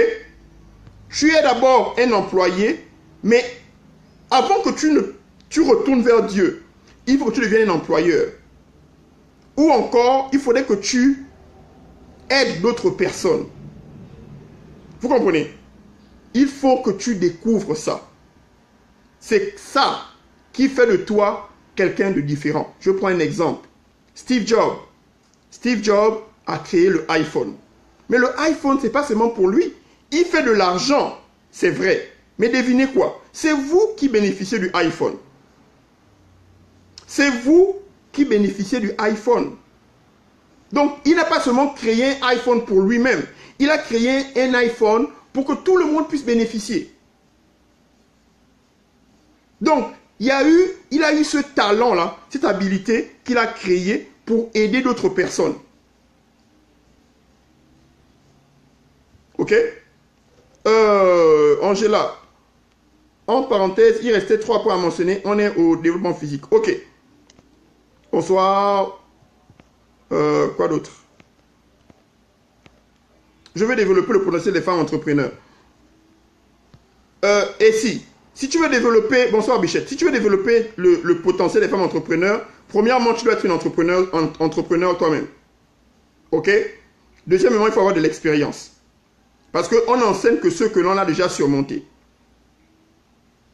Tu es d'abord un employé, mais avant que tu retournes vers Dieu, il faut que tu deviennes un employeur. Ou encore, il faudrait que tu aides d'autres personnes. Vous comprenez? Il faut que tu découvres ça. C'est ça qui fait de toi quelqu'un de différent. Je prends un exemple. Steve Jobs. Steve Jobs a créé le iPhone. Mais le iPhone, ce n'est pas seulement pour lui. Il fait de l'argent, c'est vrai. Mais devinez quoi? C'est vous qui bénéficiez du iPhone. C'est vous qui bénéficiez du iPhone. Donc, il n'a pas seulement créé un iPhone pour lui-même. Il a créé un iPhone pour que tout le monde puisse bénéficier. Donc, il a eu ce talent-là, cette habilité qu'il a créé pour aider d'autres personnes. Ok? Angela, en parenthèse, il restait 3 points à mentionner. On est au développement physique. Ok. Bonsoir. Quoi d'autre? Je vais développer le potentiel des femmes entrepreneurs. Et si tu veux développer, bonsoir Bichette, si tu veux développer le potentiel des femmes entrepreneurs, premièrement, tu dois être une entrepreneur toi-même. Ok? Deuxièmement, il faut avoir de l'expérience. Parce qu'on n'enseigne que ceux que l'on a déjà surmontés.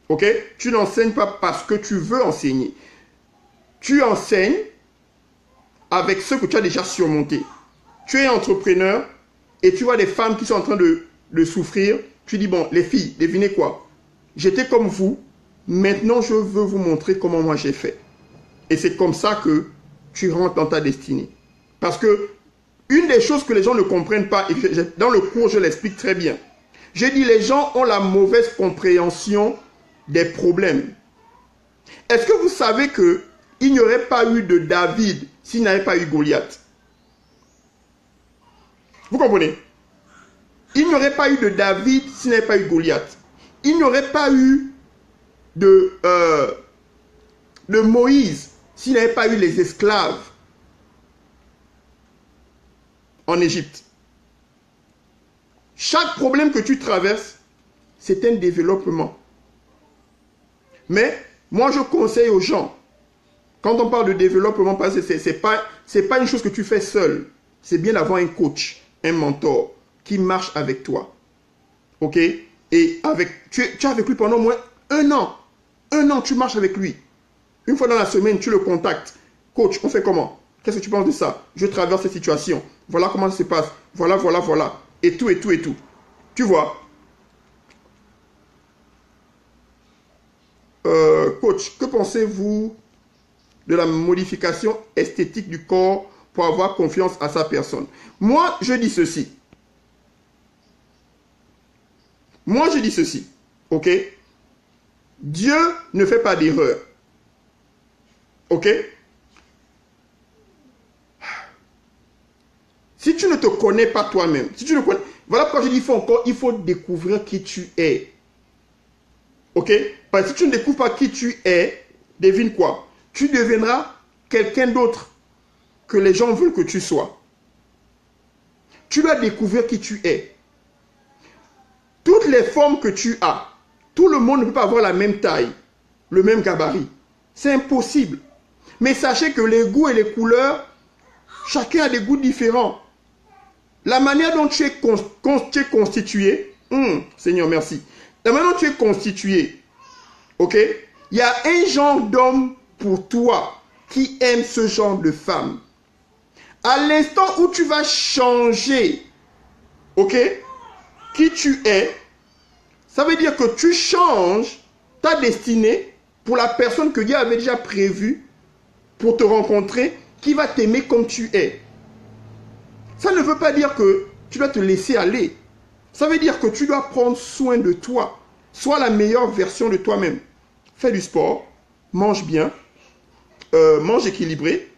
Ok? Tu n'enseignes pas parce que tu veux enseigner. Tu enseignes avec ceux que tu as déjà surmontés. Tu es entrepreneur et tu vois des femmes qui sont en train de souffrir. Tu dis, bon, les filles, devinez quoi? J'étais comme vous. Maintenant, je veux vous montrer comment moi j'ai fait. Et c'est comme ça que tu rentres dans ta destinée. Parce que une des choses que les gens ne comprennent pas, et dans le cours, je l'explique très bien. J'ai dit, les gens ont la mauvaise compréhension des problèmes. Est-ce que vous savez qu'il n'y aurait pas eu de David s'il n'avait pas eu Goliath? Vous comprenez? Il n'y aurait pas eu de David s'il n'avait pas eu Goliath. Il n'y aurait pas eu de Moïse s'il n'avait pas eu les esclaves en Égypte. Chaque problème que tu traverses, c'est un développement. Mais moi, je conseille aux gens, quand on parle de développement, parce que c'est pas une chose que tu fais seul. C'est bien d'avoir un coach, un mentor qui marche avec toi. Ok? Et tu es avec lui pendant au moins 1 an. 1 an, tu marches avec lui. Une fois dans la semaine, tu le contactes. Coach, on fait comment? Qu'est-ce que tu penses de ça? Je traverse cette situation. Voilà comment ça se passe. Voilà, voilà, voilà. Et tout, et tout, et tout. Tu vois? Coach, que pensez-vous de la modification esthétique du corps pour avoir confiance à sa personne? Moi, je dis ceci. Moi, je dis ceci. Ok? Dieu ne fait pas d'erreur. Ok? Si tu ne te connais pas toi-même, si tu ne connais, voilà pourquoi je dis il faut découvrir qui tu es. Ok? Parce que si tu ne découvres pas qui tu es, devine quoi? Tu deviendras quelqu'un d'autre que les gens veulent que tu sois. Tu dois découvrir qui tu es. Toutes les formes que tu as, tout le monde ne peut pas avoir la même taille, le même gabarit. C'est impossible. Mais sachez que les goûts et les couleurs, chacun a des goûts différents. La manière dont tu es constitué, Seigneur, merci. La manière dont tu es constitué, ok? Il y a un genre d'homme pour toi qui aime ce genre de femme. À l'instant où tu vas changer, ok, qui tu es, ça veut dire que tu changes ta destinée pour la personne que Dieu avait déjà prévue pour te rencontrer, qui va t'aimer comme tu es. Ça ne veut pas dire que tu dois te laisser aller. Ça veut dire que tu dois prendre soin de toi. Sois la meilleure version de toi-même. Fais du sport, mange bien, mange équilibré,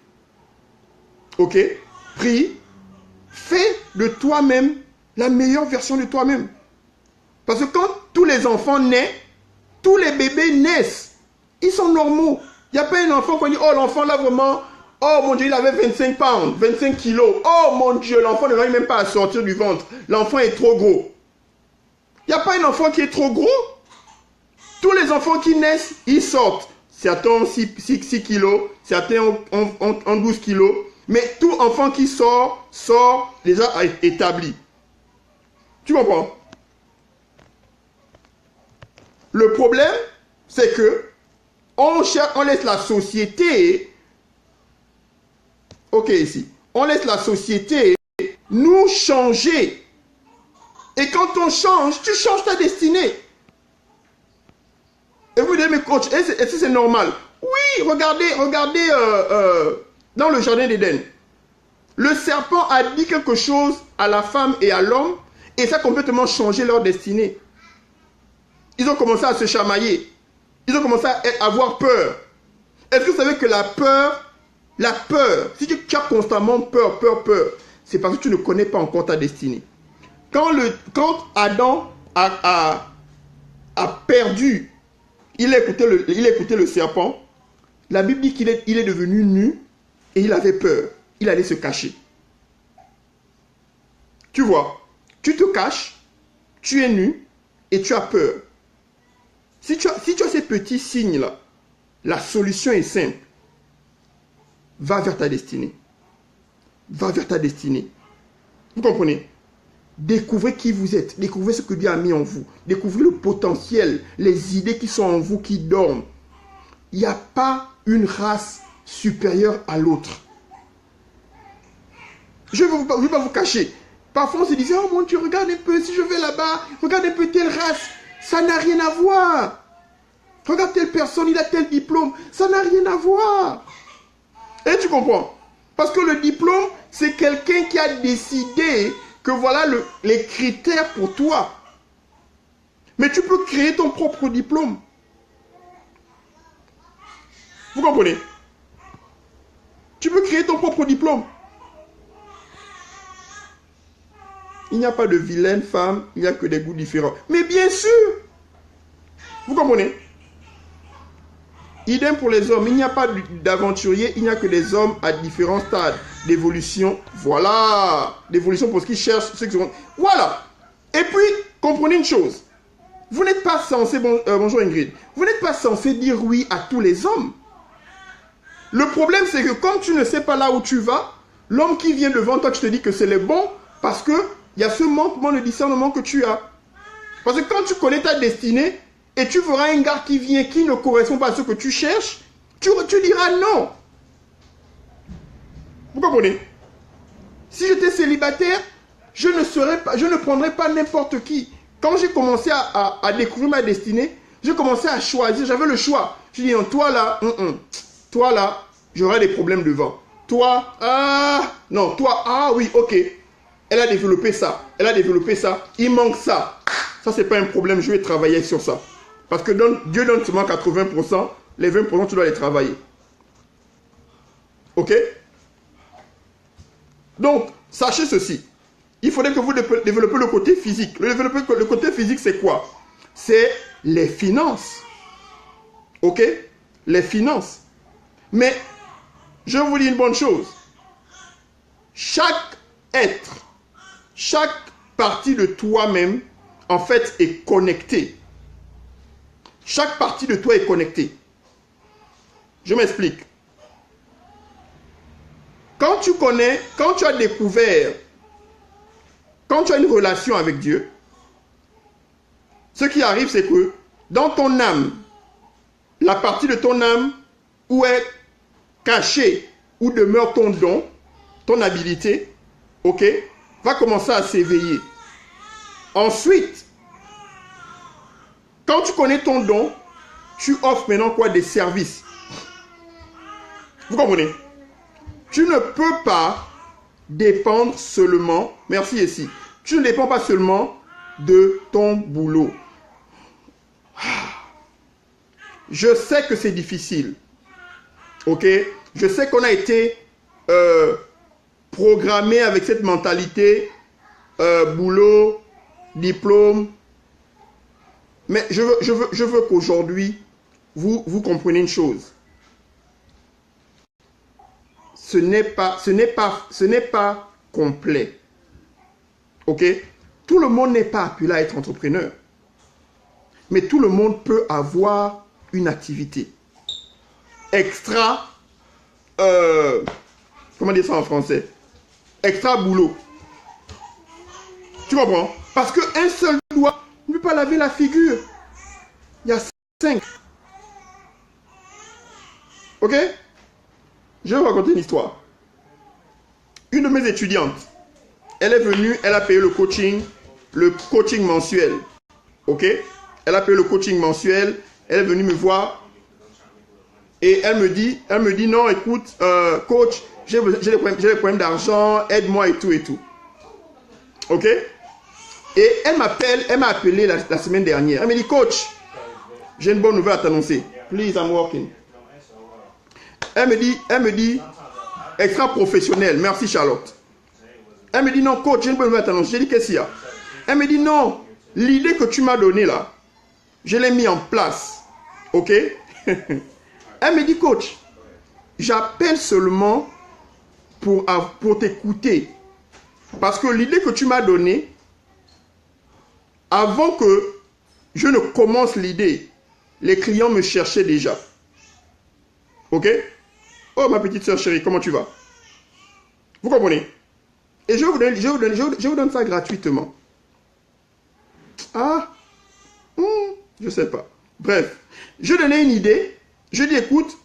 ok, prie, fais de toi-même la meilleure version de toi-même. Parce que quand tous les enfants naissent, tous les bébés naissent, ils sont normaux. Il n'y a pas un enfant qui dit, oh l'enfant là vraiment, oh mon Dieu, il avait 25 pounds, 25 kilos. Oh mon Dieu, l'enfant ne va même pas à sortir du ventre. L'enfant est trop gros. Il n'y a pas un enfant qui est trop gros. Tous les enfants qui naissent, ils sortent. Certains ont 6 kilos, certains ont 12 kilos. Mais tout enfant qui sort déjà établi. Tu comprends? Le problème, c'est que on laisse la société, ok ici, on laisse la société nous changer. Et quand on change, tu changes ta destinée. Et vous dites, mais coach, est-ce que c'est normal? Oui, regardez dans le jardin d'Éden. Le serpent a dit quelque chose à la femme et à l'homme, et ça a complètement changé leur destinée. Ils ont commencé à se chamailler. Ils ont commencé à avoir peur. Est-ce que vous savez que la peur, si tu as constamment peur, c'est parce que tu ne connais pas encore ta destinée. Quand Adam a perdu, il a écouté le serpent, la Bible dit qu'il est devenu nu et il avait peur. Il allait se cacher. Tu vois, tu te caches, tu es nu et tu as peur. Si tu as ces petits signes-là, la solution est simple. Va vers ta destinée. Va vers ta destinée. Vous comprenez? Découvrez qui vous êtes. Découvrez ce que Dieu a mis en vous. Découvrez le potentiel, les idées qui sont en vous qui dorment. Il n'y a pas une race supérieure à l'autre. Je ne veux pas vous cacher. Parfois on se disait, oh mon Dieu, regarde un peu, si je vais là-bas, regarde un peu telle race. Ça n'a rien à voir. Regarde telle personne, il a tel diplôme. Ça n'a rien à voir. Et tu comprends? Parce que le diplôme, c'est quelqu'un qui a décidé que voilà les critères pour toi. Mais tu peux créer ton propre diplôme. Vous comprenez? Tu peux créer ton propre diplôme. Il n'y a pas de vilaine femme, il n'y a que des goûts différents. Mais bien sûr, vous comprenez? Idem pour les hommes, il n'y a pas d'aventurier, il n'y a que des hommes à différents stades d'évolution. Voilà, d'évolution pour ce qu'ils cherchent, ceux qui sont... Voilà. Et puis, comprenez une chose. Vous n'êtes pas censé, bonjour Ingrid, vous n'êtes pas censé dire oui à tous les hommes. Le problème, c'est que comme tu ne sais pas là où tu vas, l'homme qui vient devant toi, tu te dis que c'est le bon, parce que il y a ce manquement de discernement que tu as. Parce que quand tu connais ta destinée, et tu verras un gars qui vient, qui ne correspond pas à ce que tu cherches, tu diras non. Vous comprenez? Si j'étais célibataire, je ne prendrais pas n'importe qui. Quand j'ai commencé à découvrir ma destinée, j'ai commencé à choisir, j'avais le choix. Je dis, non, toi là, j'aurai des problèmes devant. Toi, non, toi, oui, ok. Elle a développé ça, il manque ça. Ça, c'est pas un problème, je vais travailler sur ça. Parce que Dieu donne seulement 80%, les 20%, tu dois les travailler. Ok? Donc, sachez ceci. Il faudrait que vous développez le côté physique. Le côté physique, c'est quoi? C'est les finances. Ok? Les finances. Mais, je vous dis une bonne chose. Chaque être, chaque partie de toi-même, en fait, est connectée. Chaque partie de toi est connectée. Je m'explique. Quand tu as découvert, quand tu as une relation avec Dieu, ce qui arrive, c'est que dans ton âme, la partie de ton âme où est caché, où demeure ton don, ton habilité, ok, va commencer à s'éveiller. Ensuite, quand tu connais ton don, tu offres maintenant quoi? Des services. Vous comprenez? Tu ne peux pas dépendre seulement, merci ici, tu ne dépends pas seulement de ton boulot. Je sais que c'est difficile. Ok? Je sais qu'on a été programmé avec cette mentalité boulot, diplôme. Mais je veux qu'aujourd'hui, vous compreniez une chose. Ce n'est pas complet. Ok? Tout le monde n'est pas appelé à être entrepreneur. Mais tout le monde peut avoir une activité extra, comment dire ça en français? Extra boulot. Tu comprends? Parce qu'un seul doigt ne peut pas laver la figure. Il y a 5. Ok? Je vais vous raconter une histoire. Une de mes étudiantes, elle est venue, elle a payé le coaching mensuel. Ok? Elle a payé le coaching mensuel, elle est venue me voir et elle me dit non, écoute, coach, j'ai des problèmes d'argent, aide-moi et tout et tout. Ok? Et elle m'a appelé la semaine dernière. Elle me dit, coach, j'ai une bonne nouvelle à t'annoncer. Please, I'm working. Elle me dit, extra professionnel, merci Charlotte. Elle me dit, non, coach, j'ai une bonne nouvelle à t'annoncer. J'ai dit, qu'est-ce qu'il y a? Elle me dit, non, l'idée que tu m'as donnée là, je l'ai mis en place. Ok? Elle me dit, coach, j'appelle seulement pour t'écouter. Parce que l'idée que tu m'as donnée, avant que je ne commence l'idée, les clients me cherchaient déjà. Ok? Oh, ma petite soeur chérie, comment tu vas? Vous comprenez? Et je vous donne ça gratuitement. Ah, je sais pas. Bref, je donnais une idée. Je dis, écoute,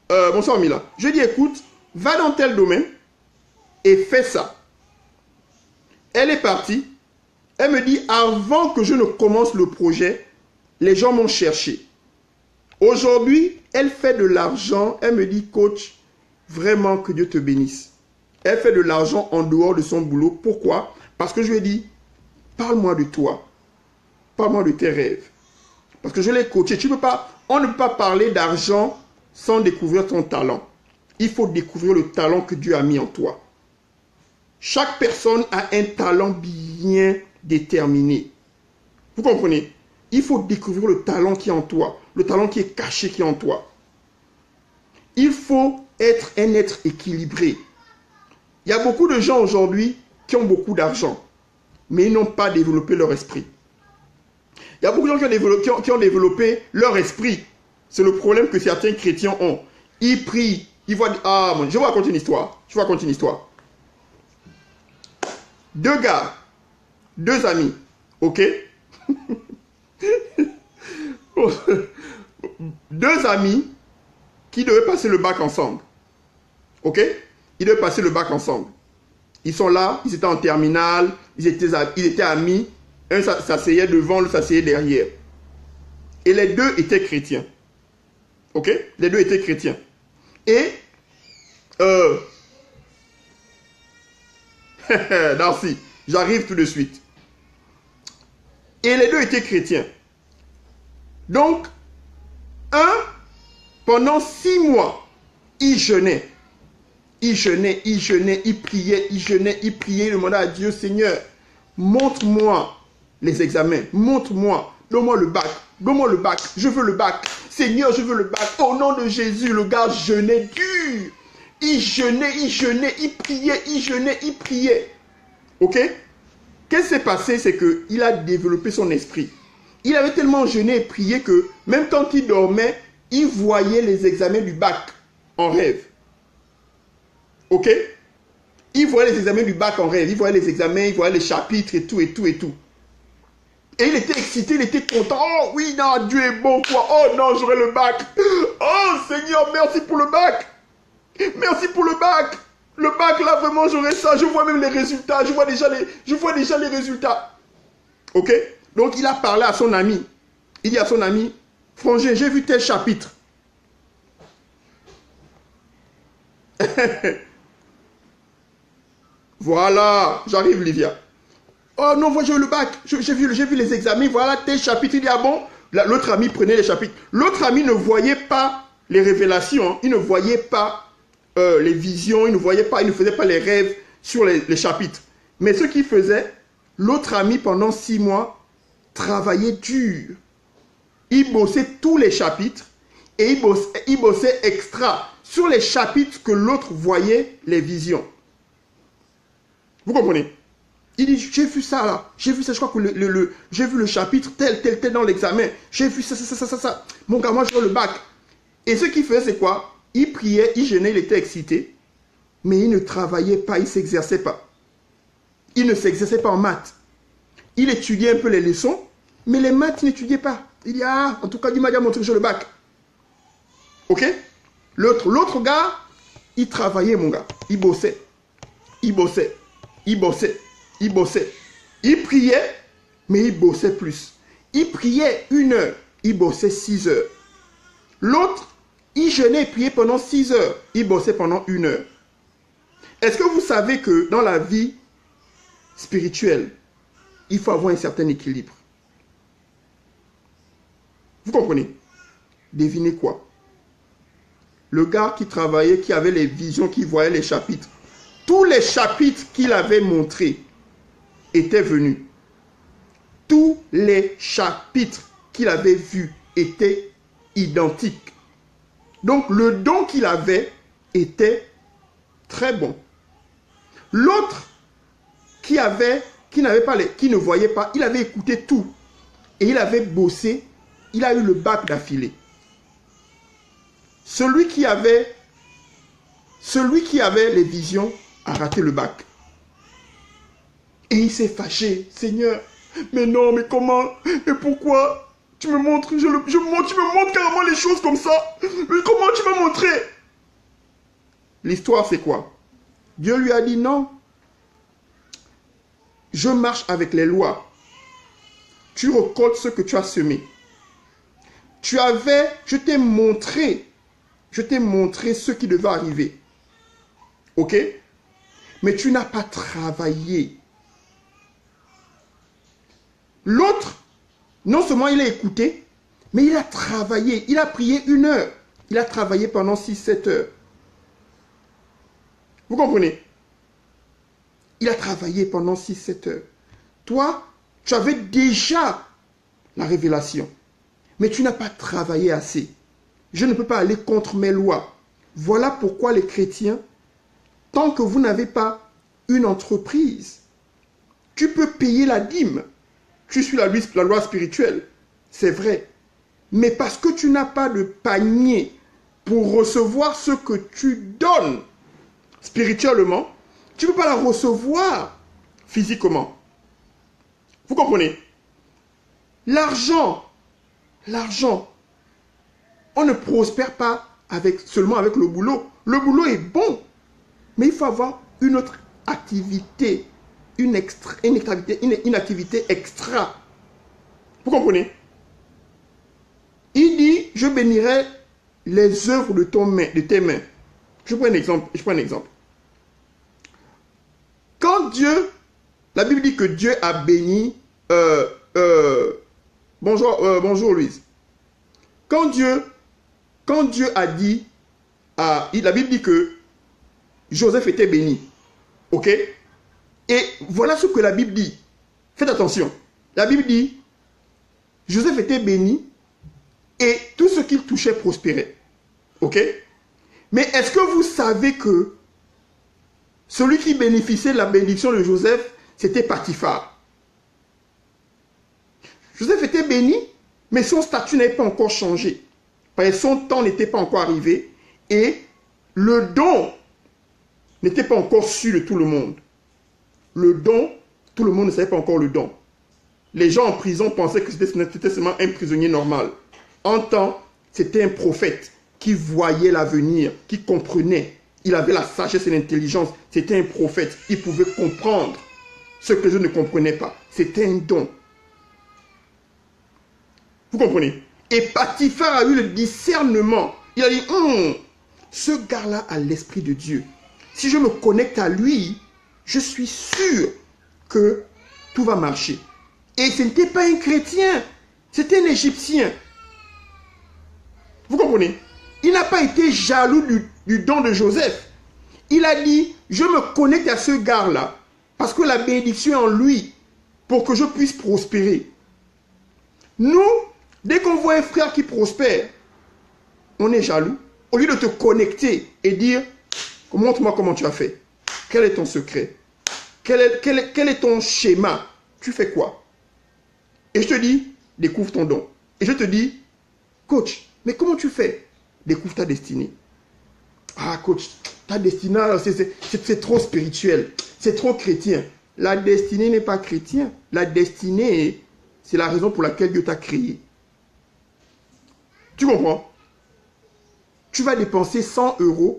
bonsoir Mila. Je dis, écoute, va dans tel domaine et fais ça. Elle est partie. Elle me dit, avant que je ne commence le projet, les gens m'ont cherché. Aujourd'hui, elle fait de l'argent. Elle me dit, coach, vraiment que Dieu te bénisse. Elle fait de l'argent en dehors de son boulot. Pourquoi? Parce que je lui ai dit, parle-moi de toi. Parle-moi de tes rêves. Parce que je l'ai coaché. On ne peut pas parler d'argent sans découvrir ton talent. Il faut découvrir le talent que Dieu a mis en toi. Chaque personne a un talent bien déterminé. Vous comprenez? Il faut découvrir le talent qui est en toi. Le talent qui est caché qui est en toi. Il faut être un être équilibré. Il y a beaucoup de gens aujourd'hui qui ont beaucoup d'argent, mais ils n'ont pas développé leur esprit. Il y a beaucoup de gens qui ont développé leur esprit. C'est le problème que certains chrétiens ont. Ils prient, ils voient... Ah, je vais vous raconter une histoire. Je vais vous raconter une histoire. Deux gars, deux amis, ok? Deux amis qui devaient passer le bac ensemble. Ok? Ils devaient passer le bac ensemble. Ils sont là, ils étaient en terminale, ils étaient amis. Un s'asseyait devant, l'autre s'asseyait derrière. Et les deux étaient chrétiens. Ok? Les deux étaient chrétiens. Et, Darcy, j'arrive tout de suite. Et les deux étaient chrétiens. Donc, pendant 6 mois, il jeûnait. Il jeûnait, il priait, il jeûnait, il priait, il demandait à Dieu, Seigneur, montre-moi les examens, montre-moi, donne-moi le bac, Donne-moi le bac. Je veux le bac. Seigneur, je veux le bac. Au nom de Jésus, le gars jeûnait dur. Il jeûnait, il priait, il jeûnait, il priait. Ok? Qu'est-ce qui s'est passé? C'est qu'il a développé son esprit. Il avait tellement jeûné et prié que même quand il dormait, il voyait les examens du bac en rêve. Ok? Il voyait les examens du bac en rêve. Il voyait les examens, il voyait les chapitres et tout, et tout, et tout. Et il était excité, il était content. Oh oui, non, Dieu est bon, quoi. Oh non, j'aurai le bac. Oh Seigneur, merci pour le bac. Merci pour le bac. Le bac, là, vraiment, j'aurai ça. Je vois même les résultats. Je vois déjà les résultats. Ok? Donc, il a parlé à son ami. Il dit à son ami, Frangin, j'ai vu tel chapitre. Voilà, j'arrive, Livia. Oh non, moi j'ai eu le bac, j'ai vu les examens, voilà tel chapitre. Il dit, ah bon? L'autre ami prenait les chapitres. L'autre ami ne voyait pas les révélations, il ne voyait pas les visions, il ne faisait pas les rêves sur les chapitres. Mais ce qu'il faisait, l'autre ami pendant 6 mois travaillait dur. Il bossait tous les chapitres et il bossait extra sur les chapitres que l'autre voyait les visions. Vous comprenez? Il dit, j'ai vu ça là, j'ai vu ça, je crois que j'ai vu le chapitre tel dans l'examen, j'ai vu ça. Mon gars, moi je veux le bac. Et ce qu'il faisait, c'est quoi? Il priait, il jeûnait, il était excité, mais il ne travaillait pas, il ne s'exerçait pas. Il ne s'exerçait pas en maths. Il étudiait un peu les leçons, mais les maths, il n'étudiait pas. Il dit, ah, en tout cas, il m'a déjà montré que j'ai le bac. Ok? L'autre gars, il travaillait, mon gars. Il bossait. Il priait, mais il bossait plus. Il priait 1 heure, il bossait 6 heures. L'autre, il jeûnait et priait pendant 6 heures, il bossait pendant 1 heure. Est-ce que vous savez que dans la vie spirituelle, il faut avoir un certain équilibre? Vous comprenez? Devinez quoi? Le gars qui travaillait, qui avait les visions, qui voyait les chapitres, tous les chapitres qu'il avait montrés étaient venus. Tous les chapitres qu'il avait vus étaient identiques. Donc le don qu'il avait était très bon. L'autre qui ne voyait pas, il avait écouté tout et il avait bossé, il a eu le bac d'affilée. Celui qui avait les visions a raté le bac. Et il s'est fâché. Seigneur, mais non, mais comment? Mais pourquoi? Tu me montres, tu me montres carrément les choses comme ça. Mais comment tu m'as montré? L'histoire, c'est quoi? Dieu lui a dit non. Je marche avec les lois. Tu récoltes ce que tu as semé. Je t'ai montré ce qui devait arriver. Ok? Mais tu n'as pas travaillé. L'autre, non seulement il a écouté, mais il a travaillé. Il a prié 1 heure. Il a travaillé pendant 6-7 heures. Vous comprenez? Il a travaillé pendant 6-7 heures. Toi, tu avais déjà la révélation. Mais tu n'as pas travaillé assez. Je ne peux pas aller contre mes lois. Voilà pourquoi les chrétiens, tant que vous n'avez pas une entreprise, tu peux payer la dîme. Tu suis la loi spirituelle, c'est vrai. Mais parce que tu n'as pas de panier pour recevoir ce que tu donnes spirituellement, tu ne peux pas la recevoir physiquement. Vous comprenez? L'argent, on ne prospère pas seulement avec le boulot. Le boulot est bon, mais il faut avoir une autre activité, une activité extra. Vous comprenez? Il dit, je bénirai les œuvres de tes mains. Je prends un exemple. Quand Dieu, la Bible dit que Dieu a béni, bonjour Louise. Quand Dieu a dit, la Bible dit que Joseph était béni. Ok? Et voilà ce que la Bible dit. Faites attention. La Bible dit, Joseph était béni et tout ce qu'il touchait prospérait. Ok? Mais est-ce que vous savez que celui qui bénéficiait de la bénédiction de Joseph, c'était Potiphar? Joseph était béni, mais son statut n'avait pas encore changé. Parce que son temps n'était pas encore arrivé et le don n'était pas encore su de tout le monde. Le don, tout le monde ne savait pas encore le don. Les gens en prison pensaient que c'était seulement un prisonnier normal. En temps, c'était un prophète qui voyait l'avenir, qui comprenait. Il avait la sagesse et l'intelligence. C'était un prophète. Il pouvait comprendre ce que je ne comprenais pas. C'était un don. Vous comprenez? Et Potiphar a eu le discernement. Il a dit, ce gars-là a l'esprit de Dieu. Si je me connecte à lui, je suis sûr que tout va marcher. Et ce n'était pas un chrétien, c'était un Égyptien. Vous comprenez? Il n'a pas été jaloux du don de Joseph. Il a dit, je me connecte à ce gars-là, parce que la bénédiction est en lui, pour que je puisse prospérer. Nous, dès qu'on voit un frère qui prospère, on est jaloux. Au lieu de te connecter et dire, montre-moi comment tu as fait. Quel est ton secret? Quel est ton schéma? Tu fais quoi? Et je te dis, découvre ton don. Et je te dis, coach, mais comment tu fais? Découvre ta destinée. Ah, coach, ta destinée, c'est trop spirituel. C'est trop chrétien. La destinée n'est pas chrétien. La destinée, c'est la raison pour laquelle Dieu t'a créé. Tu comprends? Tu vas dépenser 100 €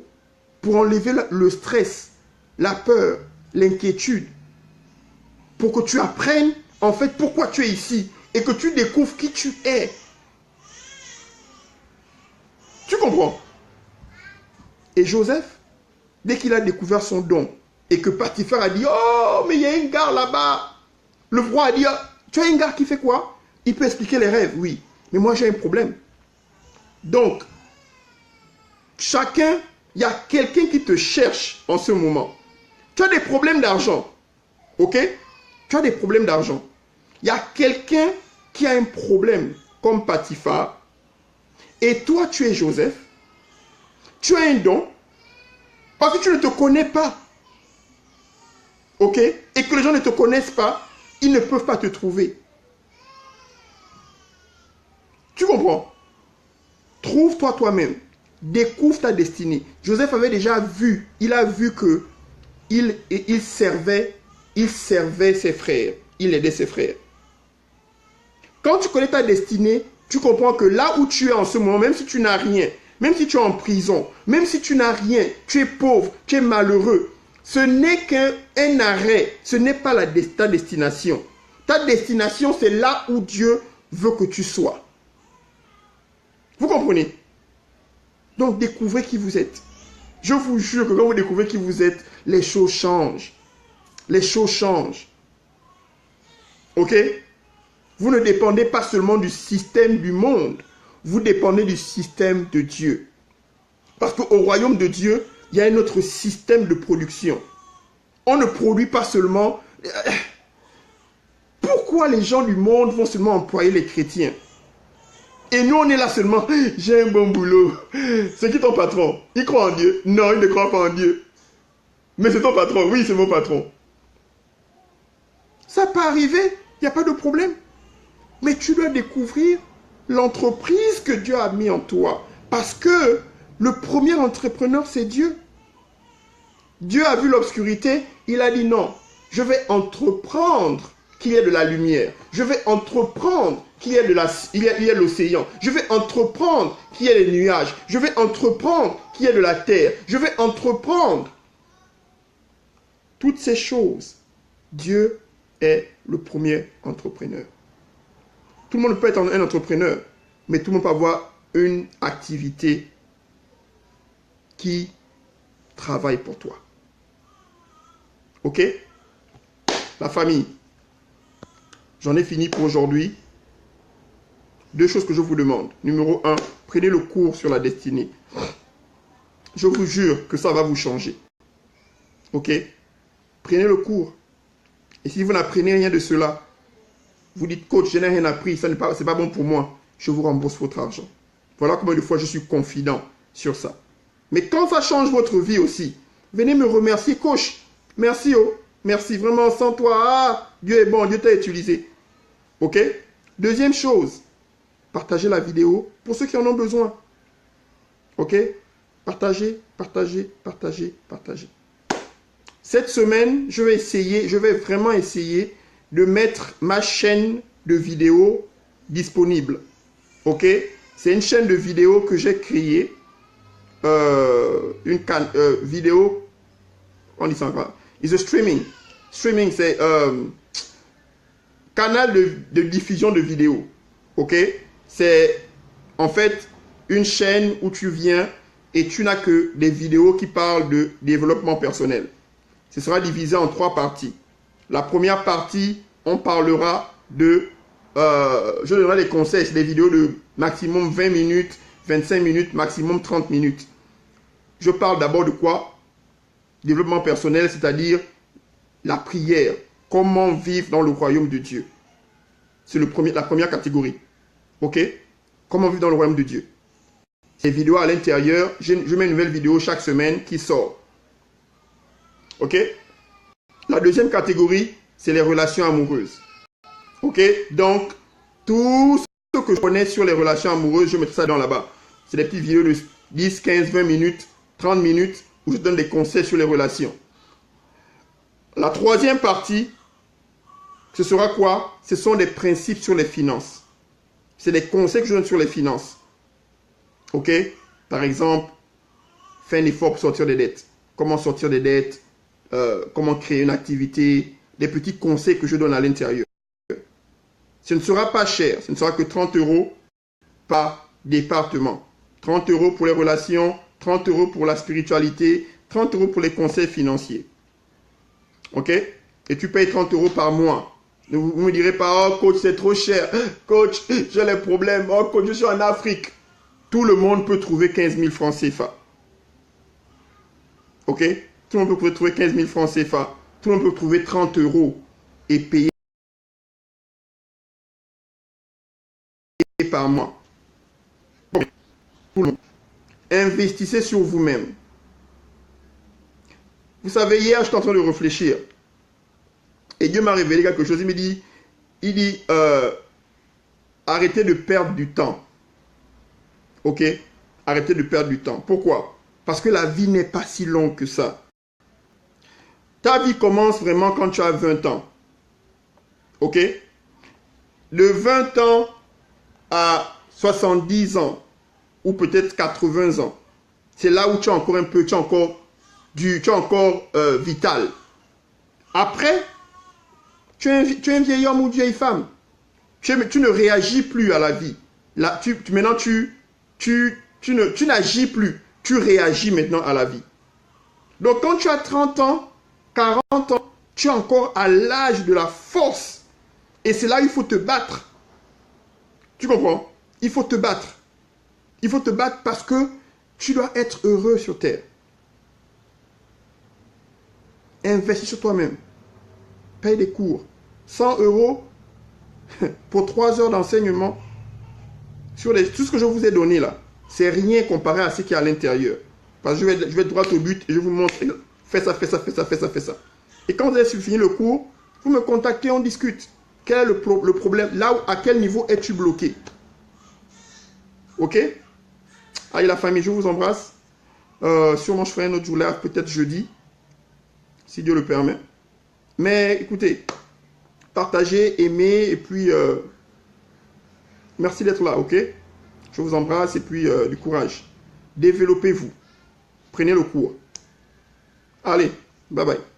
pour enlever le stress, la peur, l'inquiétude. Pour que tu apprennes, en fait, pourquoi tu es ici. Et que tu découvres qui tu es. Tu comprends? Et Joseph, dès qu'il a découvert son don, et que Potiphar a dit, oh, mais il y a un gars là-bas. Le roi a dit, tu as un gars qui fait quoi? Il peut expliquer les rêves, oui. Mais moi, j'ai un problème. Donc, chacun, il y a quelqu'un qui te cherche en ce moment. Tu as des problèmes d'argent. Ok? Tu as des problèmes d'argent. Il y a quelqu'un qui a un problème, comme Potiphar. Et toi, tu es Joseph. Tu as un don. Parce que tu ne te connais pas. Ok? Et que les gens ne te connaissent pas, ils ne peuvent pas te trouver. Tu comprends? Trouve-toi toi-même. Découvre ta destinée. Joseph avait déjà vu. Il a vu que il servait ses frères. Il aidait ses frères. Quand tu connais ta destinée, tu comprends que là où tu es en ce moment, même si tu n'as rien, même si tu es en prison, même si tu n'as rien, tu es pauvre, tu es malheureux, ce n'est qu'un arrêt, ce n'est pas ta destination. Ta destination, c'est là où Dieu veut que tu sois. Vous comprenez? Donc, découvrez qui vous êtes. Je vous jure que quand vous découvrez qui vous êtes, les choses changent. Les choses changent. Ok? Vous ne dépendez pas seulement du système du monde. Vous dépendez du système de Dieu. Parce qu'au royaume de Dieu, il y a un autre système de production. On ne produit pas seulement... Pourquoi les gens du monde vont seulement employer les chrétiens? Et nous, on est là seulement, j'ai un bon boulot. C'est qui ton patron? Il croit en Dieu? Non, il ne croit pas en Dieu. Mais c'est ton patron? Oui, c'est mon patron. Ça peut arriver, il n'y a pas de problème. Mais tu dois découvrir l'entreprise que Dieu a mis en toi. Parce que le premier entrepreneur, c'est Dieu. Dieu a vu l'obscurité, il a dit non, je vais entreprendre qu'il y ait de la lumière. Je vais entreprendre qu'il y ait l'océan. Je vais entreprendre qu'il y ait les nuages. Je vais entreprendre qu'il y ait de la terre. Je vais entreprendre. Toutes ces choses, Dieu est le premier entrepreneur. Tout le monde peut être un entrepreneur, mais tout le monde peut avoir une activité qui travaille pour toi. Ok? La famille. J'en ai fini pour aujourd'hui. 2 choses que je vous demande. Numéro 1, prenez le cours sur la destinée. Je vous jure que ça va vous changer. Ok? Prenez le cours. Et si vous n'apprenez rien de cela, vous dites, coach, je n'ai rien appris, c'est pas bon pour moi. Je vous rembourse votre argent. Voilà combien de fois je suis confident sur ça. Mais quand ça change votre vie aussi, venez me remercier, coach. Merci, oh. Merci, vraiment, sans toi, ah, Dieu est bon, Dieu t'a utilisé. Ok? Deuxième chose, partagez la vidéo pour ceux qui en ont besoin. Ok? Partagez, partagez, partagez, partagez. Cette semaine, je vais vraiment essayer de mettre ma chaîne de vidéos disponible. Ok? C'est une chaîne de vidéos que j'ai créée. Vidéo, on dit ça encore. It's a streaming. Streaming, c'est canal de diffusion de vidéos. Ok? C'est en fait une chaîne où tu viens et tu n'as que des vidéos qui parlent de développement personnel. Ce sera divisé en 3 parties. La première partie, on parlera de... je donnerai des conseils, c'est des vidéos de maximum 20 minutes, 25 minutes, maximum 30 minutes. Je parle d'abord de quoi? Développement personnel, c'est-à-dire la prière. Comment vivre dans le royaume de Dieu. C'est la première catégorie. Ok? Comment vivre dans le royaume de Dieu. Ces vidéos à l'intérieur, je mets une nouvelle vidéo chaque semaine qui sort. Ok? La deuxième catégorie, c'est les relations amoureuses. Ok? Donc, tout ce que je connais sur les relations amoureuses, je mets ça dans là-bas. C'est des petites vidéos de 10, 15, 20 minutes, 30 minutes, où je donne des conseils sur les relations. La troisième partie, ce sera quoi? Ce sont des principes sur les finances. C'est des conseils que je donne sur les finances. Ok? Par exemple, faire un effort pour sortir des dettes. Comment sortir des dettes? Comment créer une activité? Des petits conseils que je donne à l'intérieur. Ce ne sera pas cher. Ce ne sera que 30 € par département. 30 € pour les relations, 30 € pour la spiritualité, 30 € pour les conseils financiers. Ok? Et tu payes 30 € par mois. Vous ne me direz pas, oh coach, c'est trop cher. Coach, j'ai les problèmes. Oh coach, je suis en Afrique. Tout le monde peut trouver 15 000 francs CFA. Ok? Tout le monde peut trouver 15 000 francs CFA. Tout le monde peut trouver 30 € et payer par mois. Tout le monde. Investissez sur vous-même. Vous savez, hier, j'étais en train de réfléchir. Et Dieu m'a révélé quelque chose. Il me dit, arrêtez de perdre du temps. Ok? Arrêtez de perdre du temps. Pourquoi? Parce que la vie n'est pas si longue que ça. Ta vie commence vraiment quand tu as 20 ans. Ok? De 20 ans à 70 ans, ou peut-être 80 ans, c'est là où tu es encore un peu, tu es encore vital. Après, tu es un vieil homme ou une vieille femme. Tu ne réagis plus à la vie. Là, maintenant, tu n'agis plus. Tu réagis maintenant à la vie. Donc, quand tu as 30 ans, 40 ans, tu es encore à l'âge de la force. Et c'est là où il faut te battre. Tu comprends? Il faut te battre. Il faut te battre parce que tu dois être heureux sur terre. Investis sur toi-même. Paye des cours. 100 € pour 3 heures d'enseignement. Tout ce que je vous ai donné là, c'est rien comparé à ce qui est à l'intérieur. Parce que je vais droit au but et je vous montre. Fais ça, fais ça, fais ça, fais ça, fais ça. Et quand vous avez fini le cours, vous me contactez, on discute. Quel est le problème? Là, à quel niveau es-tu bloqué? Ok? Allez la famille, je vous embrasse. Sûrement je ferai un autre jour là, peut-être jeudi. Si Dieu le permet. Mais écoutez, partagez, aimez et puis merci d'être là, ok? Je vous embrasse et puis du courage. Développez-vous. Prenez le cours. Allez, bye bye.